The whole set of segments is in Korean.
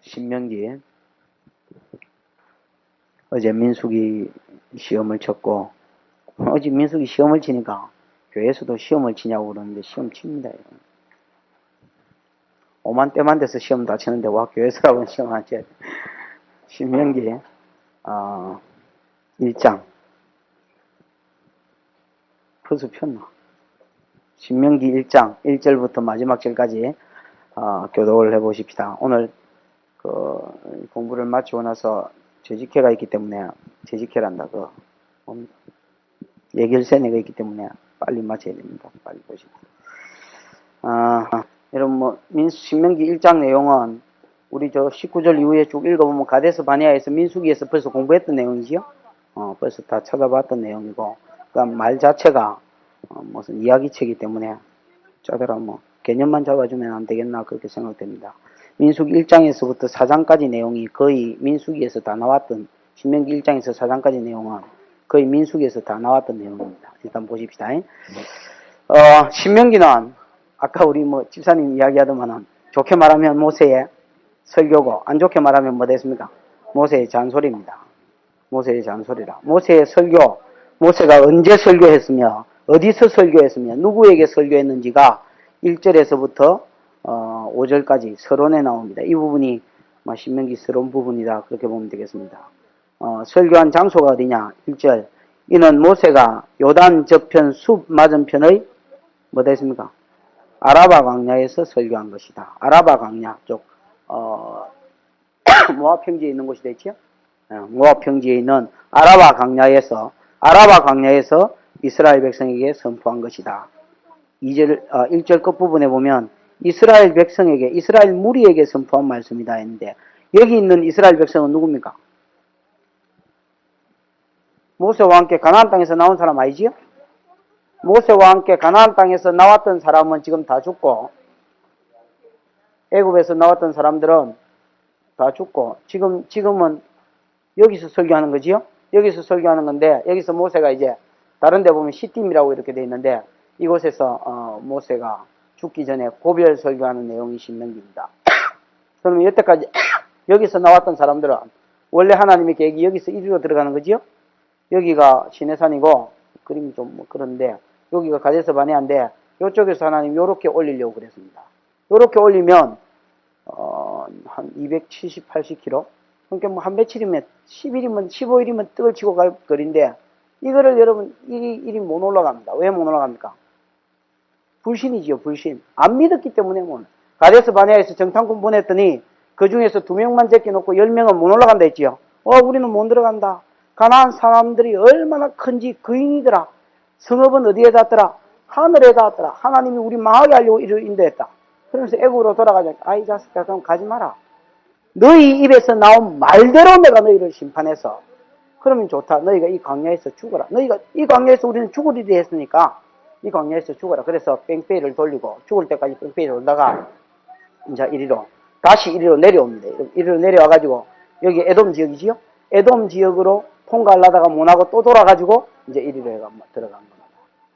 신명기. 어제 민숙이 시험을 쳤고, 어제 민숙이 시험을 치니까 교회에서도 시험을 치냐고 그러는데 시험 칩니다. 오만 때만 돼서 시험 다 치는데 와 교회에서라고는 시험 안 쳐야 돼. 신명기 1장. 벌써 폈나? 신명기 1장 1절부터 마지막 절까지 교독을 해보십시다. 오늘 공부를 마치고 나서 재직회가 있기 때문에 재직회란다. 예결세례가 있기 때문에 빨리 마쳐야 됩니다. 빨리 보십시오. 여러분 신명기 1장 내용은 우리 19절 이후에 쭉 읽어보면 가데스 바네아에서 민수기에서 벌써 공부했던 내용이지요. 벌써 다 찾아봤던 내용이고, 그러니까 말 자체가 무슨 이야기책이기 때문에 짜더라 개념만 잡아주면 안 되겠나 그렇게 생각됩니다. 민수기 1장에서부터 4장까지 내용이 거의 민수기에서 다 나왔던, 신명기 1장에서 4장까지 내용은 거의 민수기에서 다 나왔던 내용입니다. 일단 보십시다. 신명기는 아까 우리 집사님 이야기하더만은 좋게 말하면 모세의 설교고, 안 좋게 말하면 뭐 됐습니까? 모세의 잔소리입니다. 모세의 잔소리라. 모세의 설교, 모세가 언제 설교했으며 어디서 설교했으며 누구에게 설교했는지가 1절에서부터 5절까지 서론에 나옵니다. 이 부분이 신명기 서론 부분이다 그렇게 보면 되겠습니다. 설교한 장소가 어디냐? 1절. 이는 모세가 요단 저편 숲 맞은편의 뭐 됐습니까? 아라바 광야에서 설교한 것이다. 아라바 광야 쪽 모압 평지에 있는 곳이 됐죠? 모압 평지에 있는 아라바 광야에서 이스라엘 백성에게 선포한 것이다. 1절 끝부분에 보면 이스라엘 백성에게, 이스라엘 무리에게 선포한 말씀이다 했는데, 여기 있는 이스라엘 백성은 누굽니까? 모세와 함께 가나안 땅에서 나온 사람 아니지요? 모세와 함께 가나안 땅에서 나왔던 사람은 지금 다 죽고, 애굽에서 나왔던 사람들은 다 죽고, 지금은 여기서 설교하는 거지요? 여기서 설교하는 건데, 여기서 모세가 이제 다른 데 보면 시딤이라고 이렇게 돼 있는데, 이곳에서 모세가 죽기 전에 고별 설교하는 내용이 신명기입니다. 그러면 여태까지 여기서 나왔던 사람들은 원래 하나님의 계획이 여기서 이리로 들어가는 거지요? 여기가 시내산이고, 그림이 좀 그런데, 여기가 가데스 바네아인데, 이쪽에서 하나님 요렇게 올리려고 그랬습니다. 요렇게 올리면 한 270, 80km? 그러니까 한 며칠이면 10일이면 15일이면 떡을 치고 갈 거리인데, 이거를 여러분 일이 못 올라갑니다. 왜 못 올라갑니까? 불신이지요, 불신. 안 믿었기 때문에 가데스 바네아에서 정탐꾼 보냈더니 그 중에서 2명만 제껴놓고 10명은 못 올라간다 했지요. 우리는 못 들어간다. 가나안 사람들이 얼마나 큰지 거인이더라. 성읍은 어디에 닿더라? 하늘에 닿았더라. 하나님이 우리 망하게 하려고 이를 인도했다. 그러면서 애굽으로 돌아가자. 아이 자식아, 그럼 가지 마라. 너희 입에서 나온 말대로 내가 너희를 심판해서, 그러면 좋다. 너희가 이 광야에서 죽어라. 너희가 이 광야에서 우리는 죽을 일이 했으니까 이 광야에서 죽어라. 그래서 뺑뺑이를 돌리고 죽을 때까지 뺑뺑이를 돌다가 이제 다시 이리로 내려옵니다. 이리로 내려와가지고 여기 에돔 지역이지요? 에돔 지역으로 통과하려다가 못하고 또 돌아가지고 이제 이리로 들어간 겁니다.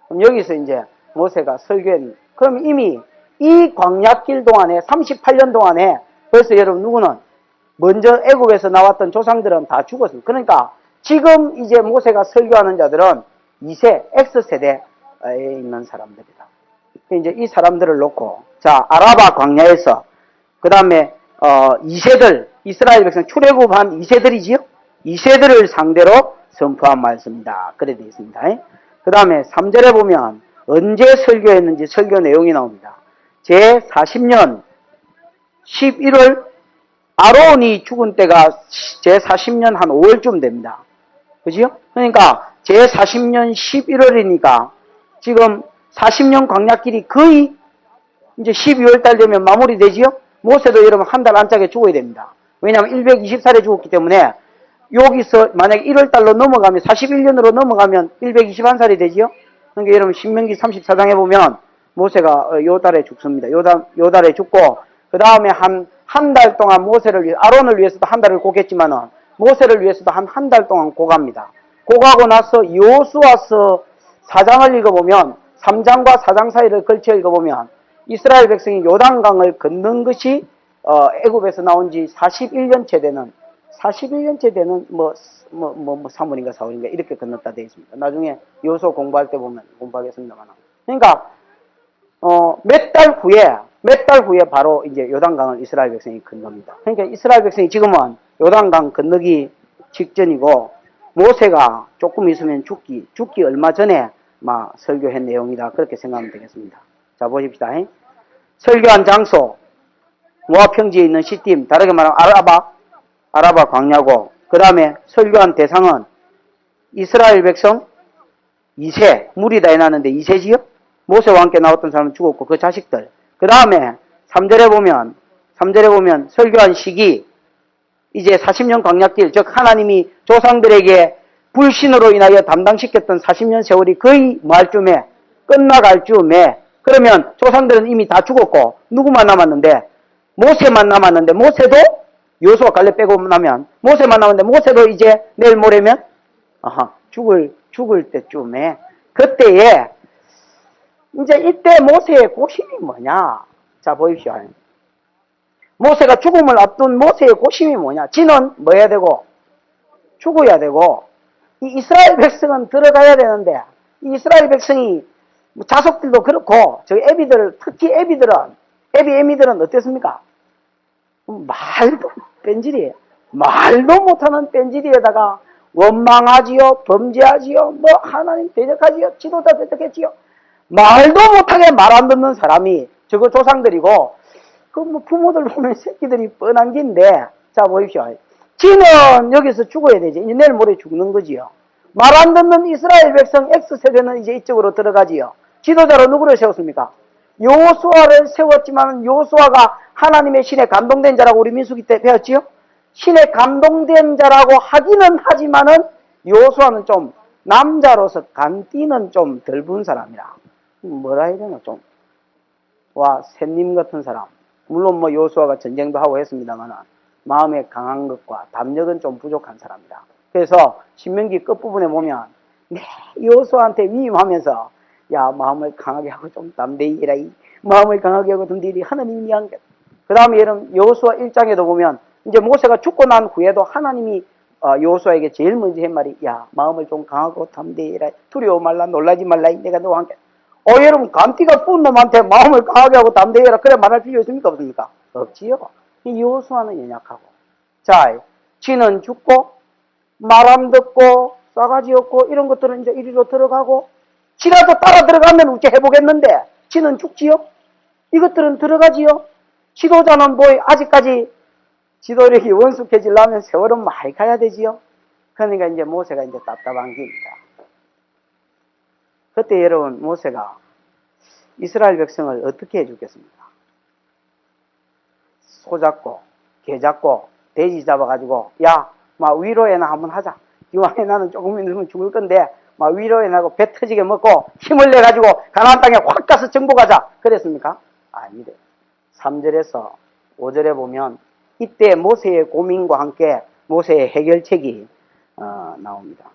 그럼 여기서 이제 모세가 설교했는, 그럼 이미 이 광야길 동안에 38년 동안에 벌써 여러분 누구는 먼저 애굽에서 나왔던 조상들은 다 죽었습니다. 그러니까 지금 이제 모세가 설교하는 자들은 2세 X세대에 있는 사람들이다. 이제 이 사람들을 놓고, 자, 아라바 광야에서, 그 다음에 2세들, 이스라엘 백성 출애굽한 2세들이지요? 2세들을 상대로 선포한 말씀이다. 그래 되어 있습니다. 그 다음에 3절에 보면 언제 설교했는지 설교 내용이 나옵니다. 제 40년 11월, 아론이 죽은 때가 제 40년 한 5월쯤 됩니다. 그죠? 그러니까 제 40년 11월이니까 지금 40년 광야길이 거의 이제 12월 달 되면 마무리되지요? 모세도 여러분 한 달 안짝에 죽어야 됩니다. 왜냐하면 120살에 죽었기 때문에 여기서 만약에 1월 달로 넘어가면 41년으로 넘어가면 121살이 되지요? 그러니까 여러분 신명기 34장에 보면 모세가 요 달에 죽습니다. 요 달에 죽고, 그 다음에 한 달 동안 모세를 위해, 아론을 위해서도 한 달을 고겠지만은 모세를 위해서도 한 달 동안 고갑니다. 고가고 나서 여호수아서 4장을 읽어보면, 3장과 4장 사이를 걸쳐 읽어보면 이스라엘 백성이 요단강을 건넌 것이 애굽에서 나온 지 41년째 되는 뭐 3월인가 4월인가 이렇게 건넜다 되어 있습니다. 나중에 요소 공부할 때 보면 공부하겠습니다만. 그러니까 몇 달 후에 바로 이제 요단강을 이스라엘 백성이 건넙니다. 그러니까 이스라엘 백성이 지금은 요단강 건너기 직전이고 모세가 조금 있으면 죽기 얼마 전에 막 설교한 내용이다. 그렇게 생각하면 되겠습니다. 자, 보십시다. 설교한 장소, 모압 평지에 있는 시딤, 다르게 말하면 아라바 광야고, 그 다음에 설교한 대상은 이스라엘 백성 2세, 물이 다 해놨는데 2세지요? 모세와 함께 나왔던 사람은 죽었고, 그 자식들. 그 다음에 3절에 보면 설교한 시기, 이제 40년 광야길, 즉 하나님이 조상들에게 불신으로 인하여 담당시켰던 40년 세월이 거의 뭐할 쯤에 끝나갈 쯤에, 그러면 조상들은 이미 다 죽었고 누구만 남았는데 모세만 남았는데, 모세도 여호수아 갈렙 빼고 나면 모세만 남았는데, 모세도 이제 내일 모레면 죽을 때쯤에, 그때에 이제 이때 모세의 고심이 뭐냐? 자, 보십시오. 모세가 죽음을 앞둔 모세의 고심이 뭐냐? 지는 뭐 해야 되고? 죽어야 되고, 이 이스라엘 백성은 들어가야 되는데, 이 이스라엘 백성이, 자석들도 그렇고, 저희 애비들, 특히 애미들은 어땠습니까? 말도 뺀질이에요. 말도 못하는 뺀질이에다가, 원망하지요, 범죄하지요, 뭐, 하나님 대적하지요, 지도자 대적했지요. 말도 못하게 말 안 듣는 사람이, 저거 조상들이고, 그 뭐 부모들 보면 새끼들이 뻔한 긴데, 자, 보십시오. 지는 여기서 죽어야 되지. 이제 내일 모레 죽는 거지요. 말 안 듣는 이스라엘 백성 X세대는 이제 이쪽으로 들어가지요. 지도자로 누구를 세웠습니까? 여호수아를 세웠지만, 여호수아가 하나님의 신에 감동된 자라고 우리 민수기 때 배웠지요? 신에 감동된 자라고 하기는 하지만은, 여호수아는 좀 남자로서 간띠는 좀 덜 분 사람이라. 뭐라 해야 되나, 좀. 샘님 같은 사람. 물론 뭐 여호수아가 전쟁도 하고 했습니다만 마음에 강한 것과 담력은 좀 부족한 사람이다. 그래서 신명기 끝부분에 보면 여호수아한테 위임하면서, 야, 마음을 강하게 하고 좀 담대히 해라. 마음을 강하게 하고 담대히 하나님이 한 것. 그 다음에 여호수아 1장에도 보면 이제 모세가 죽고 난 후에도 하나님이 여호수아에게 제일 먼저 한 말이, 야, 마음을 좀 강하고 담대히 해라. 두려워 말라, 놀라지 말라. 내가 너와 함께. 여러분, 간띠가 뿐 놈한테 마음을 강하게 하고 담대히 해라. 그래 말할 필요 있습니까? 없습니까? 없지요. 이 여호수아는 연약하고. 자, 지는 죽고, 말 안 듣고, 싸가지 없고, 이런 것들은 이제 이리로 들어가고, 지라도 따라 들어가면 우째 해보겠는데, 지는 죽지요? 이것들은 들어가지요? 지도자는 뭐, 아직까지 지도력이 원숙해지려면 세월은 많이 가야 되지요? 그러니까 이제 모세가 이제 답답한 길입니다. 그때 여러분, 모세가 이스라엘 백성을 어떻게 해주겠습니까? 소 잡고, 개 잡고, 돼지 잡아가지고, 야, 막 위로해나 한번 하자. 이왕에 나는 조금 있으면 죽을 건데, 막 위로해나고 배 터지게 먹고 힘을 내가지고 가나안 땅에 확 가서 정복하자. 그랬습니까? 아니래. 3절에서 5절에 보면 이때 모세의 고민과 함께 모세의 해결책이 나옵니다.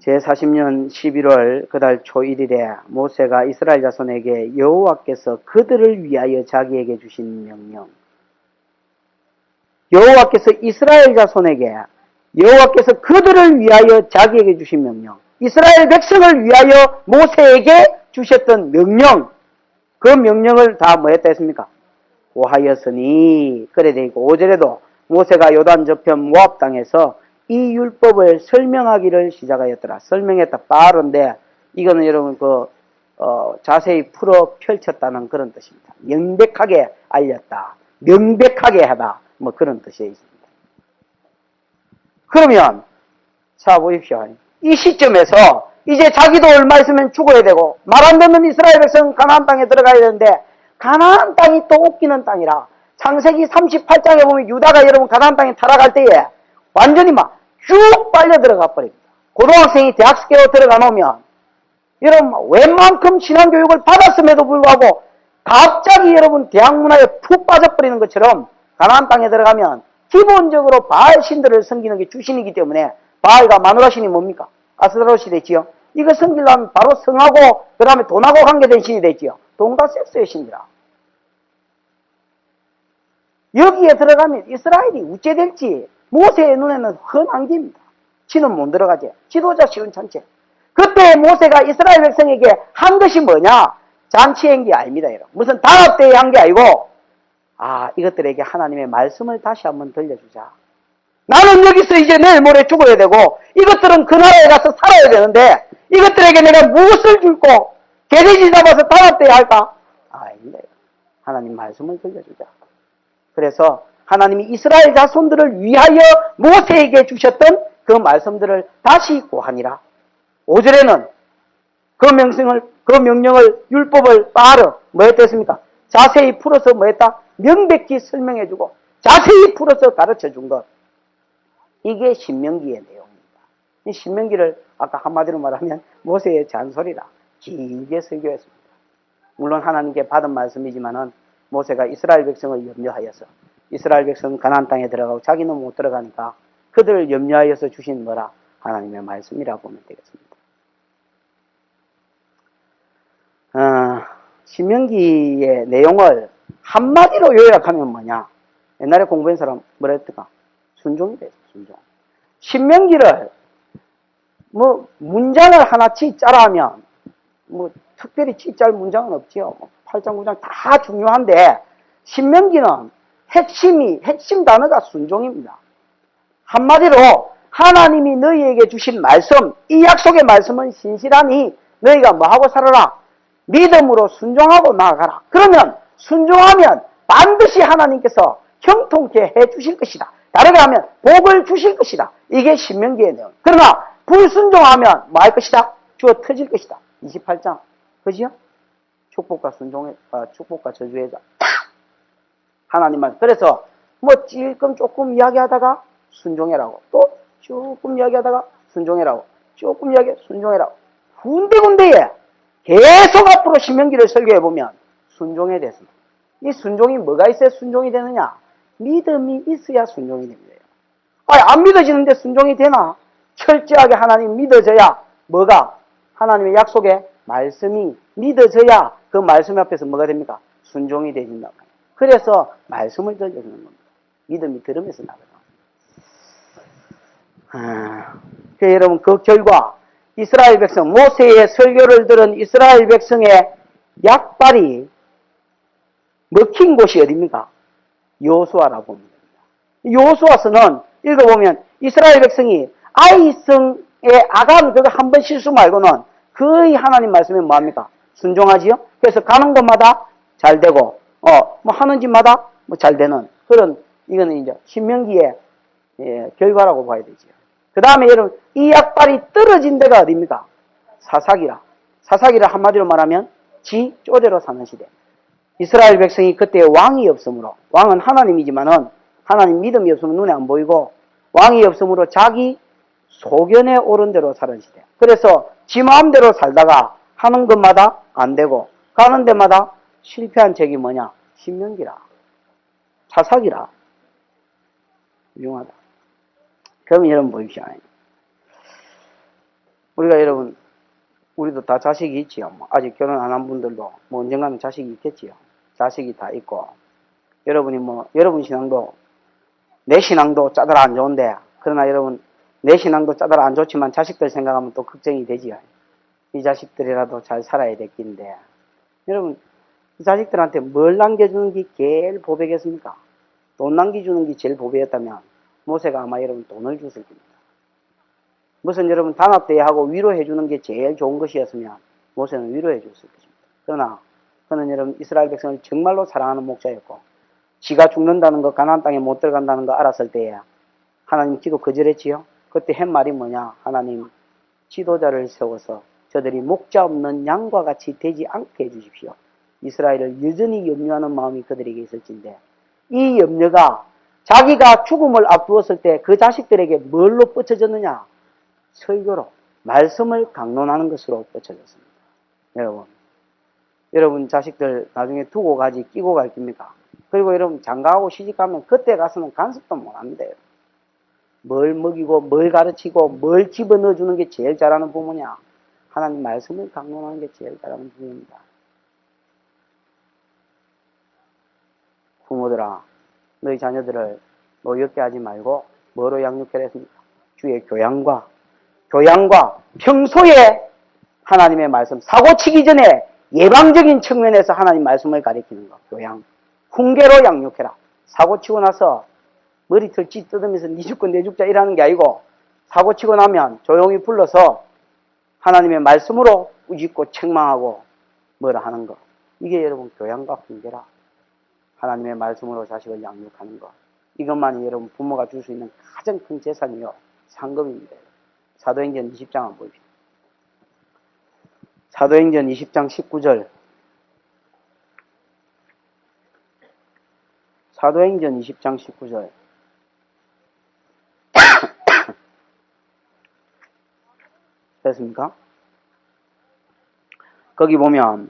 제40년 11월 그달 초 1일에 모세가 이스라엘 자손에게 여호와께서 그들을 위하여 자기에게 주신 명령, 여호와께서 이스라엘 자손에게 여호와께서 그들을 위하여 자기에게 주신 명령, 이스라엘 백성을 위하여 모세에게 주셨던 명령, 그 명령을 다 뭐 했다 했습니까? 고하였으니, 그래 돼 있고 5절에도 모세가 요단 저편 모압 땅에서 이 율법을 설명하기를 시작하였더라. 설명했다. 빠른데 이거는 여러분 자세히 풀어 펼쳤다는 그런 뜻입니다. 명백하게 알렸다. 명백하게 하다. 뭐 그런 뜻이 있습니다. 그러면 자 보십시오. 이 시점에서 이제 자기도 얼마 있으면 죽어야 되고 말 안 듣는 이스라엘 백성은 가나안 땅에 들어가야 되는데 가나안 땅이 또 웃기는 땅이라 창세기 38장에 보면 유다가 여러분 가나안 땅에 타락할 때에 완전히 막 쭉 빨려 들어가 버립니다. 고등학생이 대학교에 들어가 놓으면 여러분 웬만큼 신앙교육을 받았음에도 불구하고 갑자기 여러분 대학 문화에 푹 빠져버리는 것처럼 가나안 땅에 들어가면 기본적으로 바알 신들을 섬기는 게 주신이기 때문에 바알과 마누라 신이 뭡니까? 아스타로시 되지요. 이거 섬기려면 바로 성하고 그 다음에 돈하고 관계된 신이 되지요. 돈과 섹스의 신이라. 여기에 들어가면 이스라엘이 우째 될지 모세의 눈에는 훤한 길입니다. 지는 못 들어가지. 지도자 시운천체. 그때 모세가 이스라엘 백성에게 한 것이 뭐냐? 잔치한 게 아닙니다. 여러분. 무슨 단합대회 한 게 아니고 이것들에게 하나님의 말씀을 다시 한번 들려주자. 나는 여기서 이제 내일 모레 죽어야 되고 이것들은 그 나라에 가서 살아야 되는데 이것들에게 내가 무엇을 줄고 개돼지 잡아서 단합대회 할까? 아닙니다. 하나님 말씀을 들려주자. 그래서 하나님이 이스라엘 자손들을 위하여 모세에게 주셨던 그 말씀들을 다시 고하니라. 5절에는 그 명령을 율법을 따르 뭐했겠습니까? 자세히 풀어서 뭐했다? 명백히 설명해주고 자세히 풀어서 가르쳐준 것. 이게 신명기의 내용입니다. 이 신명기를 아까 한마디로 말하면 모세의 잔소리라 길게 설교했습니다. 물론 하나님께 받은 말씀이지만은 모세가 이스라엘 백성을 염려하여서 이스라엘 백성은 가나안 땅에 들어가고 자기는 못 들어가니까 그들을 염려하여서 주신 뭐라? 하나님의 말씀이라고 보면 되겠습니다. 신명기의 내용을 한마디로 요약하면 뭐냐? 옛날에 공부한 사람 뭐라 했더까? 순종이 되죠. 순종. 신명기를 문장을 하나씩 짜라면 특별히 짤 문장은 없지요. 8장 9장 다 중요한데 신명기는 핵심 단어가 순종입니다. 한마디로 하나님이 너희에게 주신 말씀, 이 약속의 말씀은 신실하니 너희가 뭐하고 살아라? 믿음으로 순종하고 나아가라. 그러면 순종하면 반드시 하나님께서 형통케 해 주실 것이다. 다르게 하면 복을 주실 것이다. 이게 신명기의 내용. 그러나 불순종하면 뭐 할 것이다? 주어 터질 것이다. 28장. 그지요? 축복과 저주의 자. 하나님만. 그래서 조금 이야기하다가 순종해라고. 또 조금 이야기하다가 순종해라고. 조금 순종해라고. 군데군데에 계속 앞으로 신명기를 설교해보면 순종에 대해서입니다. 이 순종이 뭐가 있어야 순종이 되느냐? 믿음이 있어야 순종이 됩니다. 안 믿어지는데 순종이 되나? 철저하게 하나님 믿어져야 뭐가? 하나님의 약속의 말씀이 믿어져야 그 말씀 앞에서 뭐가 됩니까? 순종이 되진다. 그래서 말씀을 들려주는 겁니다. 믿음이 들으면서 나가요. 여러분 그 결과 이스라엘 백성 모세의 설교를 들은 이스라엘 백성의 약발이 먹힌 곳이 어디입니까? 여호수아라고 봅니다. 여호수아서는 읽어보면 이스라엘 백성이 아이성의 아간 그거 한 번 실수 말고는 거의 하나님 말씀에 뭐합니까? 순종하지요? 그래서 가는 곳마다 잘 되고 하는 집마다 잘 되는 그런 이거는 이제 신명기의 결과라고 봐야 되지요. 그 다음에 여러분 이 약발이 떨어진 데가 어디입니까? 사사기라. 사사기를 한마디로 말하면 지 쪼대로 사는 시대. 이스라엘 백성이 그때 왕이 없으므로 왕은 하나님이지만은 하나님 믿음이 없으면 눈에 안 보이고 왕이 없으므로 자기 소견에 옳은 대로 사는 시대. 그래서 지 마음대로 살다가 하는 것마다 안 되고 가는 데마다 실패한 책이 뭐냐? 신명기라. 사사기라. 유용하다. 그럼 여러분 보십시오. 우리도 다 자식이 있지요. 아직 결혼 안 한 분들도 언젠가는 자식이 있겠지요. 자식이 다 있고. 여러분 신앙도, 내 신앙도 짜더라 안 좋은데, 그러나 여러분, 내 신앙도 짜더라 안 좋지만 자식들 생각하면 또 걱정이 되지요. 이 자식들이라도 잘 살아야 될 긴데. 여러분, 이 자식들한테 뭘 남겨주는 게 제일 보배겠습니까? 돈 남겨주는 게 제일 보배였다면, 모세가 아마 여러분 돈을 줬을 겁니다. 무슨 여러분 단합대회하고 위로해주는 게 제일 좋은 것이었으면 모세는 위로해줬을 것입니다. 그러나 그는 여러분 이스라엘 백성을 정말로 사랑하는 목자였고 지가 죽는다는 거 가나안 땅에 못 들어간다는 거 알았을 때에 하나님 기도 거절했지요. 그때 한 말이 뭐냐? 하나님 지도자를 세워서 저들이 목자 없는 양과 같이 되지 않게 해주십시오. 이스라엘을 여전히 염려하는 마음이 그들에게 있을진데 이 염려가 자기가 죽음을 앞두었을 때 그 자식들에게 뭘로 뻗쳐졌느냐? 설교로 말씀을 강론하는 것으로 뻗쳐졌습니다. 여러분 자식들 나중에 두고 가지 끼고 갈 겁니까? 그리고 여러분 장가하고 시집가면 그때 가서는 간섭도 못 합니다. 뭘 먹이고 뭘 가르치고 뭘 집어넣어 주는 게 제일 잘하는 부모냐? 하나님 말씀을 강론하는 게 제일 잘하는 부모입니다. 부모들아, 너희 자녀들을 노엽게 하지 말고 뭐로 양육해라 했습니까? 주의 교양과 평소에 하나님의 말씀, 사고 치기 전에 예방적인 측면에서 하나님 말씀을 가리키는 것, 교양. 훈계로 양육해라. 사고 치고 나서 머리털 찌 뜯으면서 니 죽고 내 죽자 이라는 게 아니고, 사고 치고 나면 조용히 불러서 하나님의 말씀으로 꾸짖고 책망하고 뭐라 하는 것. 이게 여러분 교양과 훈계라. 하나님의 말씀으로 자식을 양육하는 것. 이것만이 여러분 부모가 줄 수 있는 가장 큰 재산이요, 상급입니다. 사도행전 20장 한번 보십시오. 사도행전 20장 19절. 사도행전 20장 19절. 됐습니까? 거기 보면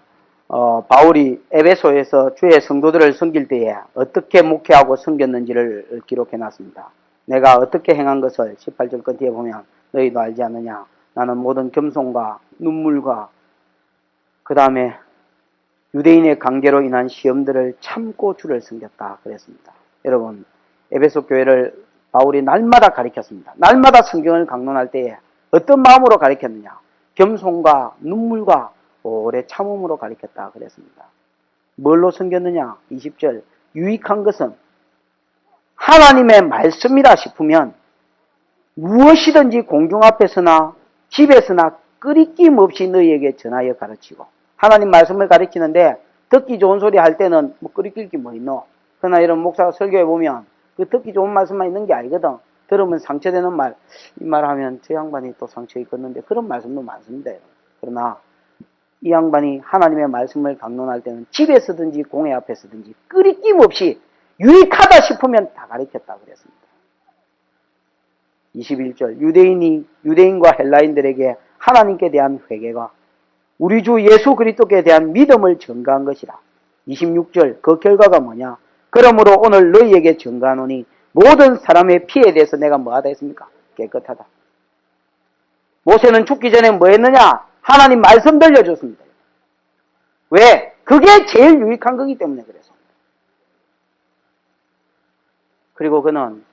바울이 에베소에서 주의 성도들을 섬길 때에 어떻게 목회하고 섬겼는지를 기록해 놨습니다. 내가 어떻게 행한 것을 18절 끝에 보면 너희도 알지 않느냐. 나는 모든 겸손과 눈물과 그 다음에 유대인의 관계로 인한 시험들을 참고 주를 섬겼다 그랬습니다. 여러분, 에베소 교회를 바울이 날마다 가르쳤습니다. 날마다 성경을 강론할 때에 어떤 마음으로 가르쳤느냐. 겸손과 눈물과 오래 참음으로 가르쳤다 그랬습니다. 뭘로 섬겼느냐. 20절. 유익한 것은 하나님의 말씀이라 싶으면 무엇이든지 공중 앞에서나 집에서나 끄리낌 없이 너희에게 전하여 가르치고. 하나님 말씀을 가르치는데 듣기 좋은 소리 할 때는 뭐 끄리낄 게 뭐 있노. 그러나 이런 목사가 설교해 보면 그 듣기 좋은 말씀만 있는 게 아니거든. 들으면 상처되는 말, 이 말하면 저 양반이 또 상처 있겠는데 그런 말씀도 많습니다. 그러나 이 양반이 하나님의 말씀을 강론할 때는 집에서든지 공회 앞에서든지 끄리낌 없이 유익하다 싶으면 다 가르쳤다 그랬습니다. 21절. 유대인과 헬라인들에게 하나님께 대한 회개가 우리 주 예수 그리스도께 대한 믿음을 전가한 것이라. 26절. 그 결과가 뭐냐. 그러므로 오늘 너희에게 전가하노니 모든 사람의 피에 대해서 내가 뭐하다 했습니까? 깨끗하다. 모세는 죽기 전에 뭐 했느냐? 하나님 말씀 들려줬습니다. 왜? 그게 제일 유익한 거기 때문에 그랬습니다. 그리고 그는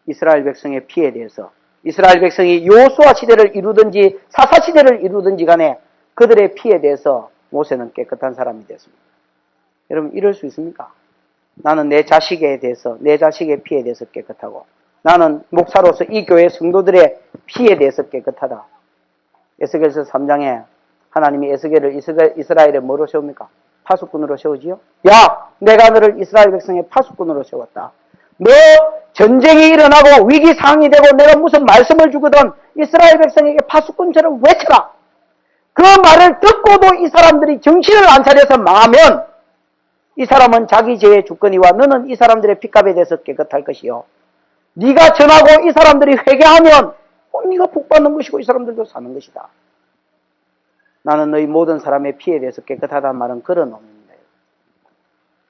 이스라엘 백성의 피에 대해서 이스라엘 백성이 여호수아 시대를 이루든지 사사 시대를 이루든지 간에 그들의 피에 대해서 모세는 깨끗한 사람이 됐습니다. 여러분 이럴 수 있습니까? 나는 내 자식에 대해서 내 자식의 피에 대해서 깨끗하고 나는 목사로서 이 교회 성도들의 피에 대해서 깨끗하다. 에스겔서 3장에 하나님이 에스겔을 이스라엘에 뭐로 세웁니까? 파수꾼으로 세우지요? 야! 내가 너를 이스라엘 백성의 파수꾼으로 세웠다. 너 전쟁이 일어나고 위기 상황이 되고 내가 무슨 말씀을 주거든 이스라엘 백성에게 파수꾼처럼 외쳐라. 그 말을 듣고도 이 사람들이 정신을 안 차려서 망하면 이 사람은 자기 죄의 주권이와 너는 이 사람들의 핏값에 대해서 깨끗할 것이요. 네가 전하고 이 사람들이 회개하면 네가 복받는 것이고 이 사람들도 사는 것이다. 나는 너희 모든 사람의 피에 대해서 깨끗하다는 말은 그런 의미입니다.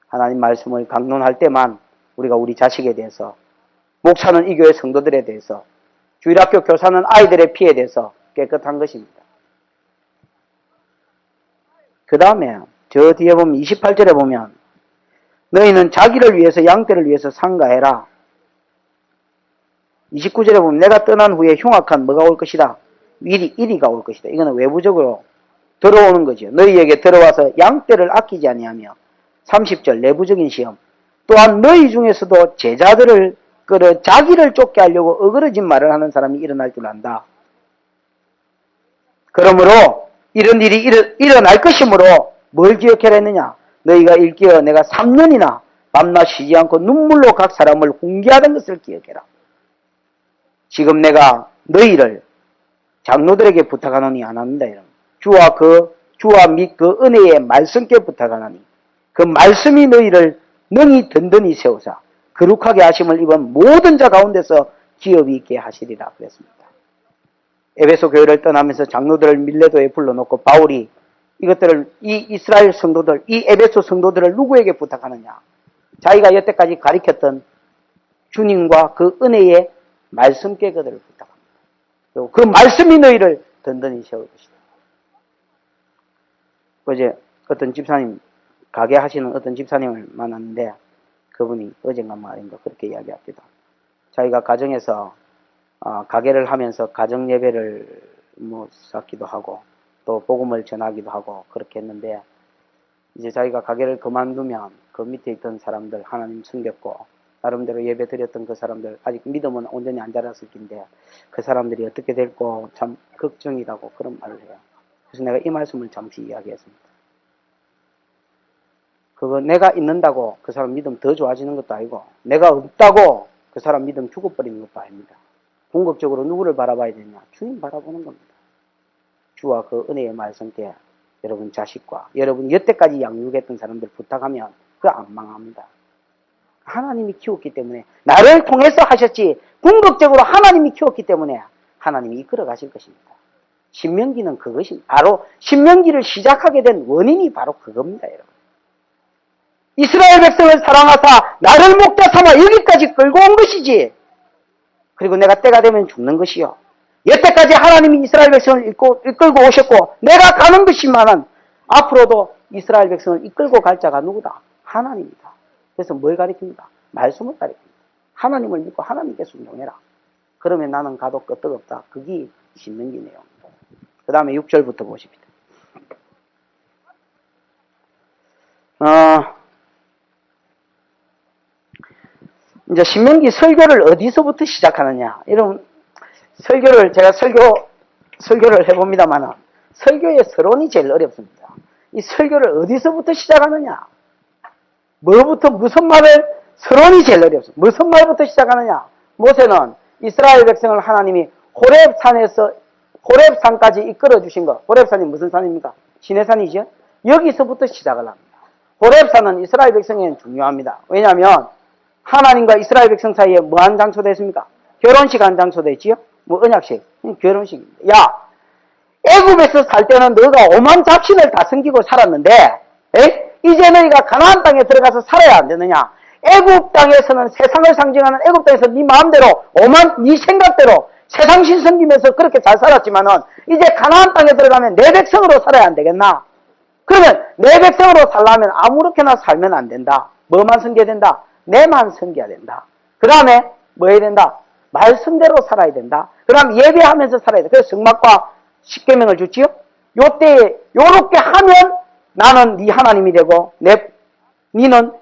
하나님 말씀을 강론할 때만 우리가 우리 자식에 대해서, 목사는 이 교회 성도들에 대해서, 주일학교 교사는 아이들의 피에 대해서 깨끗한 것입니다. 그 다음에 저 뒤에 보면 28절에 보면 너희는 자기를 위해서 양떼를 위해서 상가해라. 29절에 보면 내가 떠난 후에 흉악한 뭐가 올 것이다. 이리가 올 것이다. 이거는 외부적으로 들어오는 거죠. 너희에게 들어와서 양떼를 아끼지 아니하며 30절 내부적인 시험. 또한 너희 중에서도 제자들을 끌어 자기를 쫓게 하려고 어그러진 말을 하는 사람이 일어날 줄 안다. 그러므로 이런 일이 일어날 것이므로 뭘 기억해라 했느냐. 너희가 일깨어 내가 3년이나 밤낮 쉬지 않고 눈물로 각 사람을 훈계하던 것을 기억해라. 지금 내가 너희를 장로들에게 부탁하노니 안 합니다. 주와 및 그 은혜의 말씀께 부탁하노니 그 말씀이 너희를 능히 든든히 세우사 거룩하게 하심을 입은 모든 자 가운데서 기업이 있게 하시리라 그랬습니다. 에베소 교회를 떠나면서 장로들을 밀레도에 불러놓고 바울이 이것들을 이 이스라엘 성도들, 이 에베소 성도들을 누구에게 부탁하느냐? 자기가 여태까지 가르쳤던 주님과 그 은혜의 말씀께 그들을 부탁합니다. 그리고 그 말씀이 너희를 든든히 세울 것이다. 어제 어떤 집사님, 가게 하시는 어떤 집사님을 만났는데 그분이 어젠가 말인가 그렇게 이야기합니다. 자기가 가정에서 가게를 하면서 가정 예배를 뭐 쌓기도 하고 또 복음을 전하기도 하고 그렇게 했는데 이제 자기가 가게를 그만두면 그 밑에 있던 사람들 하나님 숨겼고 나름대로 예배 드렸던 그 사람들 아직 믿음은 온전히 안 자랐을 텐데 그 사람들이 어떻게 될고 참 걱정이라고 그런 말을 해요. 그래서 내가 이 말씀을 잠시 이야기했습니다. 그거 내가 있는다고 그 사람 믿음 더 좋아지는 것도 아니고 내가 없다고 그 사람 믿음 죽어버리는 것도 아닙니다. 궁극적으로 누구를 바라봐야 되냐? 주님 바라보는 겁니다. 주와 그 은혜의 말씀께 여러분 자식과 여러분 여태까지 양육했던 사람들 부탁하면 그거 안 망합니다. 하나님이 키웠기 때문에 나를 통해서 하셨지 궁극적으로 하나님이 키웠기 때문에 하나님이 이끌어 가실 것입니다. 신명기는 그것입니다. 바로 신명기를 시작하게 된 원인이 바로 그겁니다. 여러분. 이스라엘 백성을 사랑하사 나를 목자 삼아 여기까지 끌고 온 것이지. 그리고 내가 때가 되면 죽는 것이요. 여태까지 하나님이 이스라엘 백성을 이끌고 오셨고 내가 가는 것이지만은 앞으로도 이스라엘 백성을 이끌고 갈 자가 누구다? 하나님이다. 그래서 뭘 가리킵니까? 말씀을 가리킵니다. 하나님을 믿고 하나님께 순종해라. 그러면 나는 가도 끄떡없다. 그게 신명기 내용입니다. 그 다음에 6절부터 보십니다. 이제 신명기 설교를 어디서부터 시작하느냐. 이런 설교를 제가 설교를 해봅니다만 설교의 서론이 제일 어렵습니다. 이 설교를 어디서부터 시작하느냐. 뭐부터 무슨 말을 서론이 제일 어렵습니다. 무슨 말부터 시작하느냐. 모세는 이스라엘 백성을 하나님이 호렙산까지 이끌어 주신 것. 호렙산이 무슨 산입니까? 시내산이죠. 여기서부터 시작을 합니다. 호렙산은 이스라엘 백성에는 중요합니다. 왜냐하면 하나님과 이스라엘 백성 사이에 뭐한 장소 됐습니까? 결혼식 한 장소 됐지요? 뭐 언약식, 결혼식입니다. 야, 애굽에서 살 때는 너가 오만 잡신을 다 섬기고 살았는데, 이제 너희가 가나안 땅에 들어가서 살아야 안 되느냐? 애굽 땅에서는 세상을 상징하는 애굽 땅에서 네 마음대로 네 생각대로 세상 신 섬기면서 그렇게 잘 살았지만은 이제 가나안 땅에 들어가면 내 백성으로 살아야 안 되겠나? 그러면 내 백성으로 살려면 아무렇게나 살면 안 된다. 뭐만 섬겨야 된다? 내만 섬겨야 된다. 그 다음에 뭐 해야 된다? 말씀대로 살아야 된다. 그 다음 예배하면서 살아야 돼. 그래서 성막과 십계명을 줬지요. 요때 요렇게 하면 나는 네 하나님이 되고 니는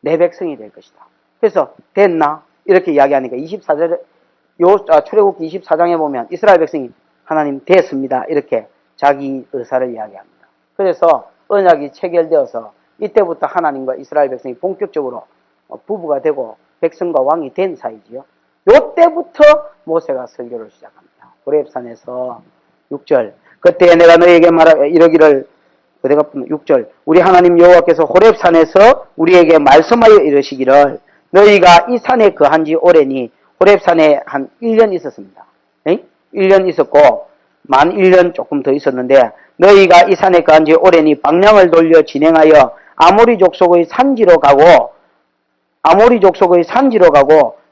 내 백성이 될 것이다. 그래서 됐나? 이렇게 이야기하니까 24절에 출애굽기 24장에 보면 이스라엘 백성이 하나님 됐습니다. 이렇게 자기 의사를 이야기합니다. 그래서 언약이 체결되어서 이때부터 하나님과 이스라엘 백성이 본격적으로 부부가 되고 백성과 왕이 된 사이지요. 요때부터 모세가 설교를 시작합니다. 호렙산에서 6절 그때 내가 너에게 이러기를 내가 6절 우리 하나님 여호와께서 호렙산에서 우리에게 말씀하여 이르시기를 너희가 이 산에 거한 지 오래니 호렙산에 한 1년 있었습니다. 1년 있었고 만 1년 조금 더 있었는데 너희가 이 산에 거한 지 오래니 방향을 돌려 진행하여 아모리 족속의 산지로 가고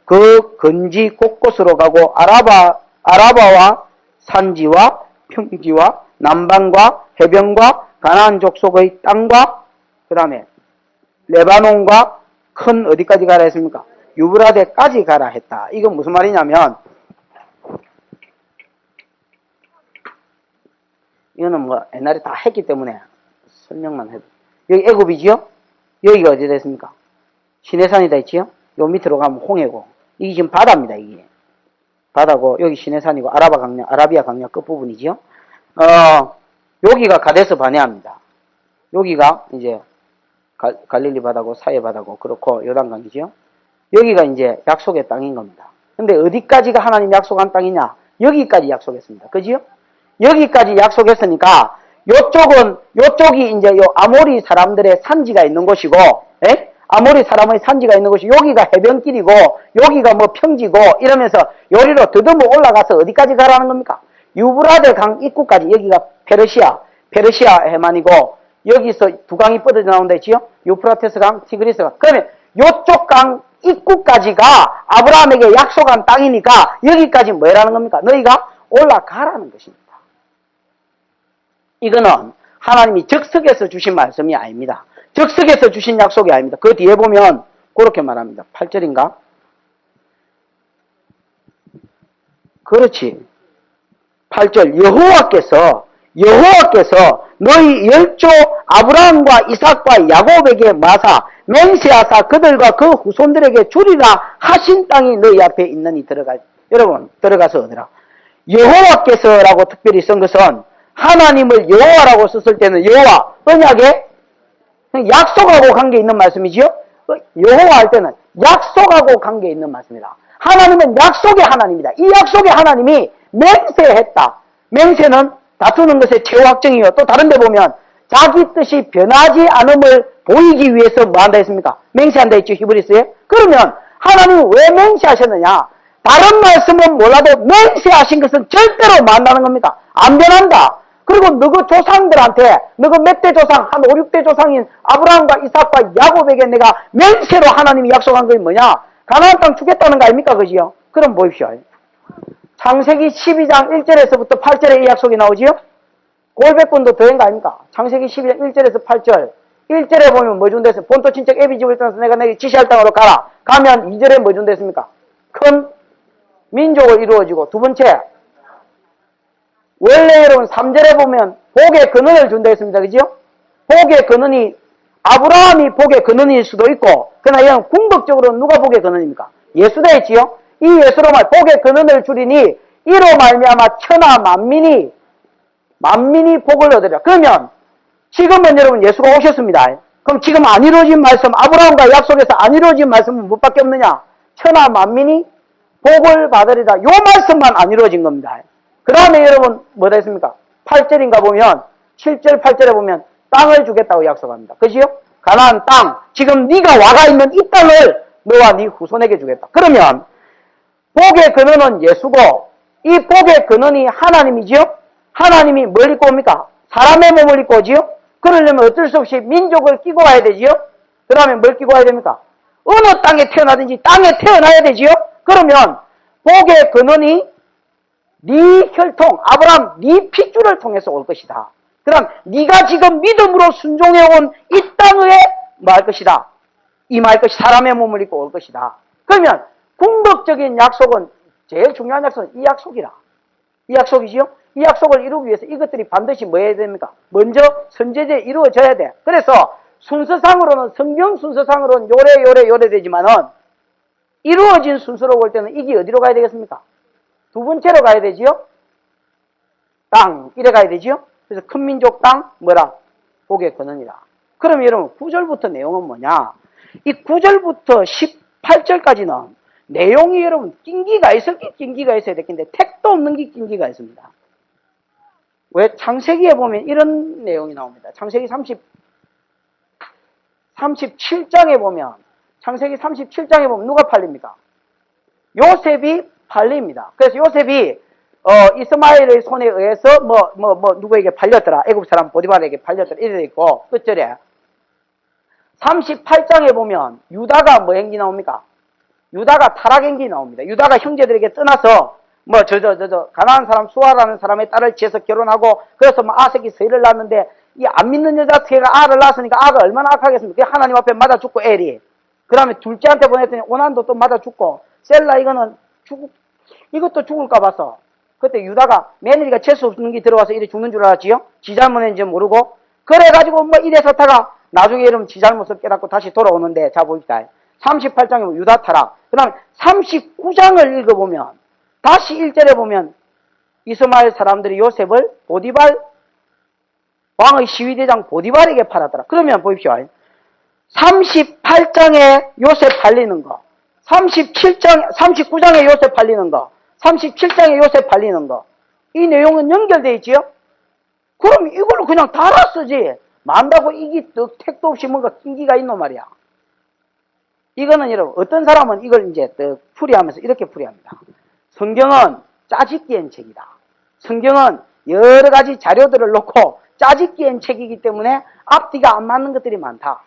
그 근지 곳곳으로 가고 아라바와 산지와 평지와 남방과 해변과 가나안 족속의 땅과 그 다음에 레바논과 큰 어디까지 가라 했습니까? 유브라데까지 가라 했다. 이건 무슨 말이냐면 이거는 뭐 옛날에 다 했기 때문에 설명만 해도 여기 애굽이지요? 여기가 어디 됐습니까? 시내산이다 했지요? 요 밑으로 가면 홍해고 이게 지금 바다입니다. 이게 바다고 여기 시내산이고 아라비아 강약 끝부분이지요? 여기가 가데스 바네아입니다. 여기가 이제 갈릴리 바다고 사해 바다고 그렇고 요단강이지요? 여기가 이제 약속의 땅인 겁니다. 근데 어디까지가 하나님 약속한 땅이냐? 여기까지 약속했습니다. 그지요? 여기까지 약속했으니까 요쪽이 이제 요 아모리 사람들의 산지가 있는 곳이고, 아모리 사람의 산지가 있는 곳이 여기가 해변길이고, 여기가 뭐 평지고, 이러면서 요리로 더듬어 올라가서 어디까지 가라는 겁니까? 유브라데 강 입구까지 여기가 페르시아 해만이고, 여기서 두 강이 뻗어져 나온다 했지요? 유프라테스 강, 티그리스 강. 그러면 요쪽 강 입구까지가 아브라함에게 약속한 땅이니까 여기까지 뭐라는 겁니까? 너희가 올라가라는 것입니다. 이거는 하나님이 즉석에서 주신 말씀이 아닙니다. 적석에서 주신 약속이 아닙니다. 그 뒤에 보면 그렇게 말합니다. 8절인가? 그렇지. 8절 여호와께서 너희 열조 아브라함과 이삭과 야곱에게 마사 맹세하사 그들과 그 후손들에게 주리라 하신 땅이 너희 앞에 있느니 여러분 들어가서 얻으라. 여호와께서라고 특별히 쓴 것은 하나님을 여호와라고 썼을 때는 여호와 언약에 약속하고 관계 있는 말씀이지요. 여호와 할 때는 약속하고 관계 있는 말씀이다. 하나님은 약속의 하나님이다. 이 약속의 하나님이 맹세했다. 맹세는 다투는 것의 최후 확정이요. 또 다른 데 보면 자기 뜻이 변하지 않음을 보이기 위해서 뭐 한다 했습니까? 맹세한다 했죠. 히브리스에. 그러면 하나님은 왜 맹세하셨느냐? 다른 말씀은 몰라도 맹세하신 것은 절대로 만나는 겁니다. 안 변한다. 그리고 너그 조상들한테 너그 몇 대 조상 한 5, 6대 조상인 아브라함과 이삭과 야곱에게 내가 맹세로 하나님이 약속한 것이 뭐냐? 가나안 땅 주겠다는 거 아닙니까? 그지요? 그럼 보십시오. 창세기 12장 1절에서부터 8절에 이 약속이 나오지요? 골백분도 더한 거 아닙니까? 창세기 12장 1절에서 8절. 1절에 보면 뭐 준댔어요? 본토 친척 애비 집을 떠나서 내가 내게 지시할 땅으로 가라. 가면 2절에 뭐 준댔습니까? 큰 민족을 이루어지고, 두 번째, 원래 여러분 3절에 보면 복의 근원을 준다 했습니다. 그죠? 복의 근원이 아브라함이 복의 근원일 수도 있고, 그러나 이건 궁극적으로 누가 복의 근원입니까? 예수다 했지요? 이 예수로 말 복의 근원을 주리니 이로 말미암아 천하 만민이 복을 얻으리라. 그러면 지금은 여러분 예수가 오셨습니다. 그럼 지금 안 이루어진 말씀, 아브라함과 약속에서 안 이루어진 말씀은 무엇밖에 없느냐? 천하 만민이 복을 받으리라. 요 말씀만 안 이루어진 겁니다. 그 다음에 여러분 뭐다 했습니까? 8절인가 보면 7절 8절에 보면 땅을 주겠다고 약속합니다. 그지요? 가나안 땅, 지금 네가 와가 있는 이 땅을 너와 네 후손에게 주겠다. 그러면 복의 근원은 예수고 이 복의 근원이 하나님이지요? 하나님이 뭘 입고 옵니까? 사람의 몸을 입고 오지요? 그러려면 어쩔 수 없이 민족을 끼고 와야 되지요? 그 다음에 뭘 끼고 와야 됩니까? 어느 땅에 태어나든지 땅에 태어나야 되지요? 그러면 복의 근원이 네 혈통, 아브라함, 네 핏줄을 통해서 올 것이다. 그 다음 네가 지금 믿음으로 순종해온 이 땅에 뭐 할 것이다? 임할 것이 사람의 몸을 입고 올 것이다. 그러면 궁극적인 약속은 제일 중요한 약속은 이 약속이라. 이 약속이지요? 이 약속을 이루기 위해서 이것들이 반드시 뭐 해야 됩니까? 먼저 선제제 이루어져야 돼. 그래서 순서상으로는 성경 순서상으로는 요래 되지만은 이루어진 순서로 볼 때는 이게 어디로 가야 되겠습니까? 두 번째로 가야 되지요? 땅 이래 가야 되지요? 그래서 큰 민족 땅 뭐라? 복의 근원이라. 그럼 여러분 9절부터 내용은 뭐냐? 이 9절부터 18절까지는 내용이 여러분 낀기가 있어야 되겠는데 택도 없는 게 낀기가 있습니다. 왜? 창세기에 보면 이런 내용이 나옵니다. 창세기 37장에 보면 창세기 37장에 보면 누가 팔립니까? 요셉이 팔립니다. 그래서 요셉이 이스마엘의 손에 의해서 누구에게 팔렸더라. 애굽 사람 보디발에게 팔렸더라. 이래 있고 끝절에 38장에 보면 유다가 뭐 행기 나옵니까? 유다가 타락 행기 나옵니다. 유다가 형제들에게 떠나서 가나안 사람 수아라는 사람의 딸을 지어서 결혼하고 그래서 아색이 서희를 낳았는데 이 안 믿는 여자 새가 아를 낳았으니까 아가 얼마나 악하겠습니까? 하나님 앞에 맞아 죽고 엘이. 그 다음에 둘째한테 보냈더니 오난도 또 맞아 죽고 셀라 이것도 죽을까 봐서 그때 유다가 며느리가 재수 없는 게 들어와서 이래 죽는 줄 알았지요? 지 잘못인지 모르고 그래가지고 이래서 타가 나중에 이러면 지 잘못을 깨닫고 다시 돌아오는데 자 봅시다. 38장에 보면 유다 타락. 그 다음에 39장을 읽어보면 다시 1절에 보면 이스마엘 사람들이 요셉을 보디발 왕의 시위대장 보디발에게 팔았더라. 그러면 보십시오. 38장에 요셉 팔리는 거, 39장에 요셉 팔리는 거, 37장에 요셉 팔리는 거, 이 내용은 연결되어 있지요? 그럼 이걸로 그냥 달아 쓰지. 만다고 이게 택도 없이 뭔가 낀기가 있노 말이야. 이거는 여러분, 어떤 사람은 이걸 이제 풀이하면서 이렇게 풀이합니다. 성경은 짜집기엔 책이다. 성경은 여러 가지 자료들을 놓고 짜집기엔 책이기 때문에 앞뒤가 안 맞는 것들이 많다.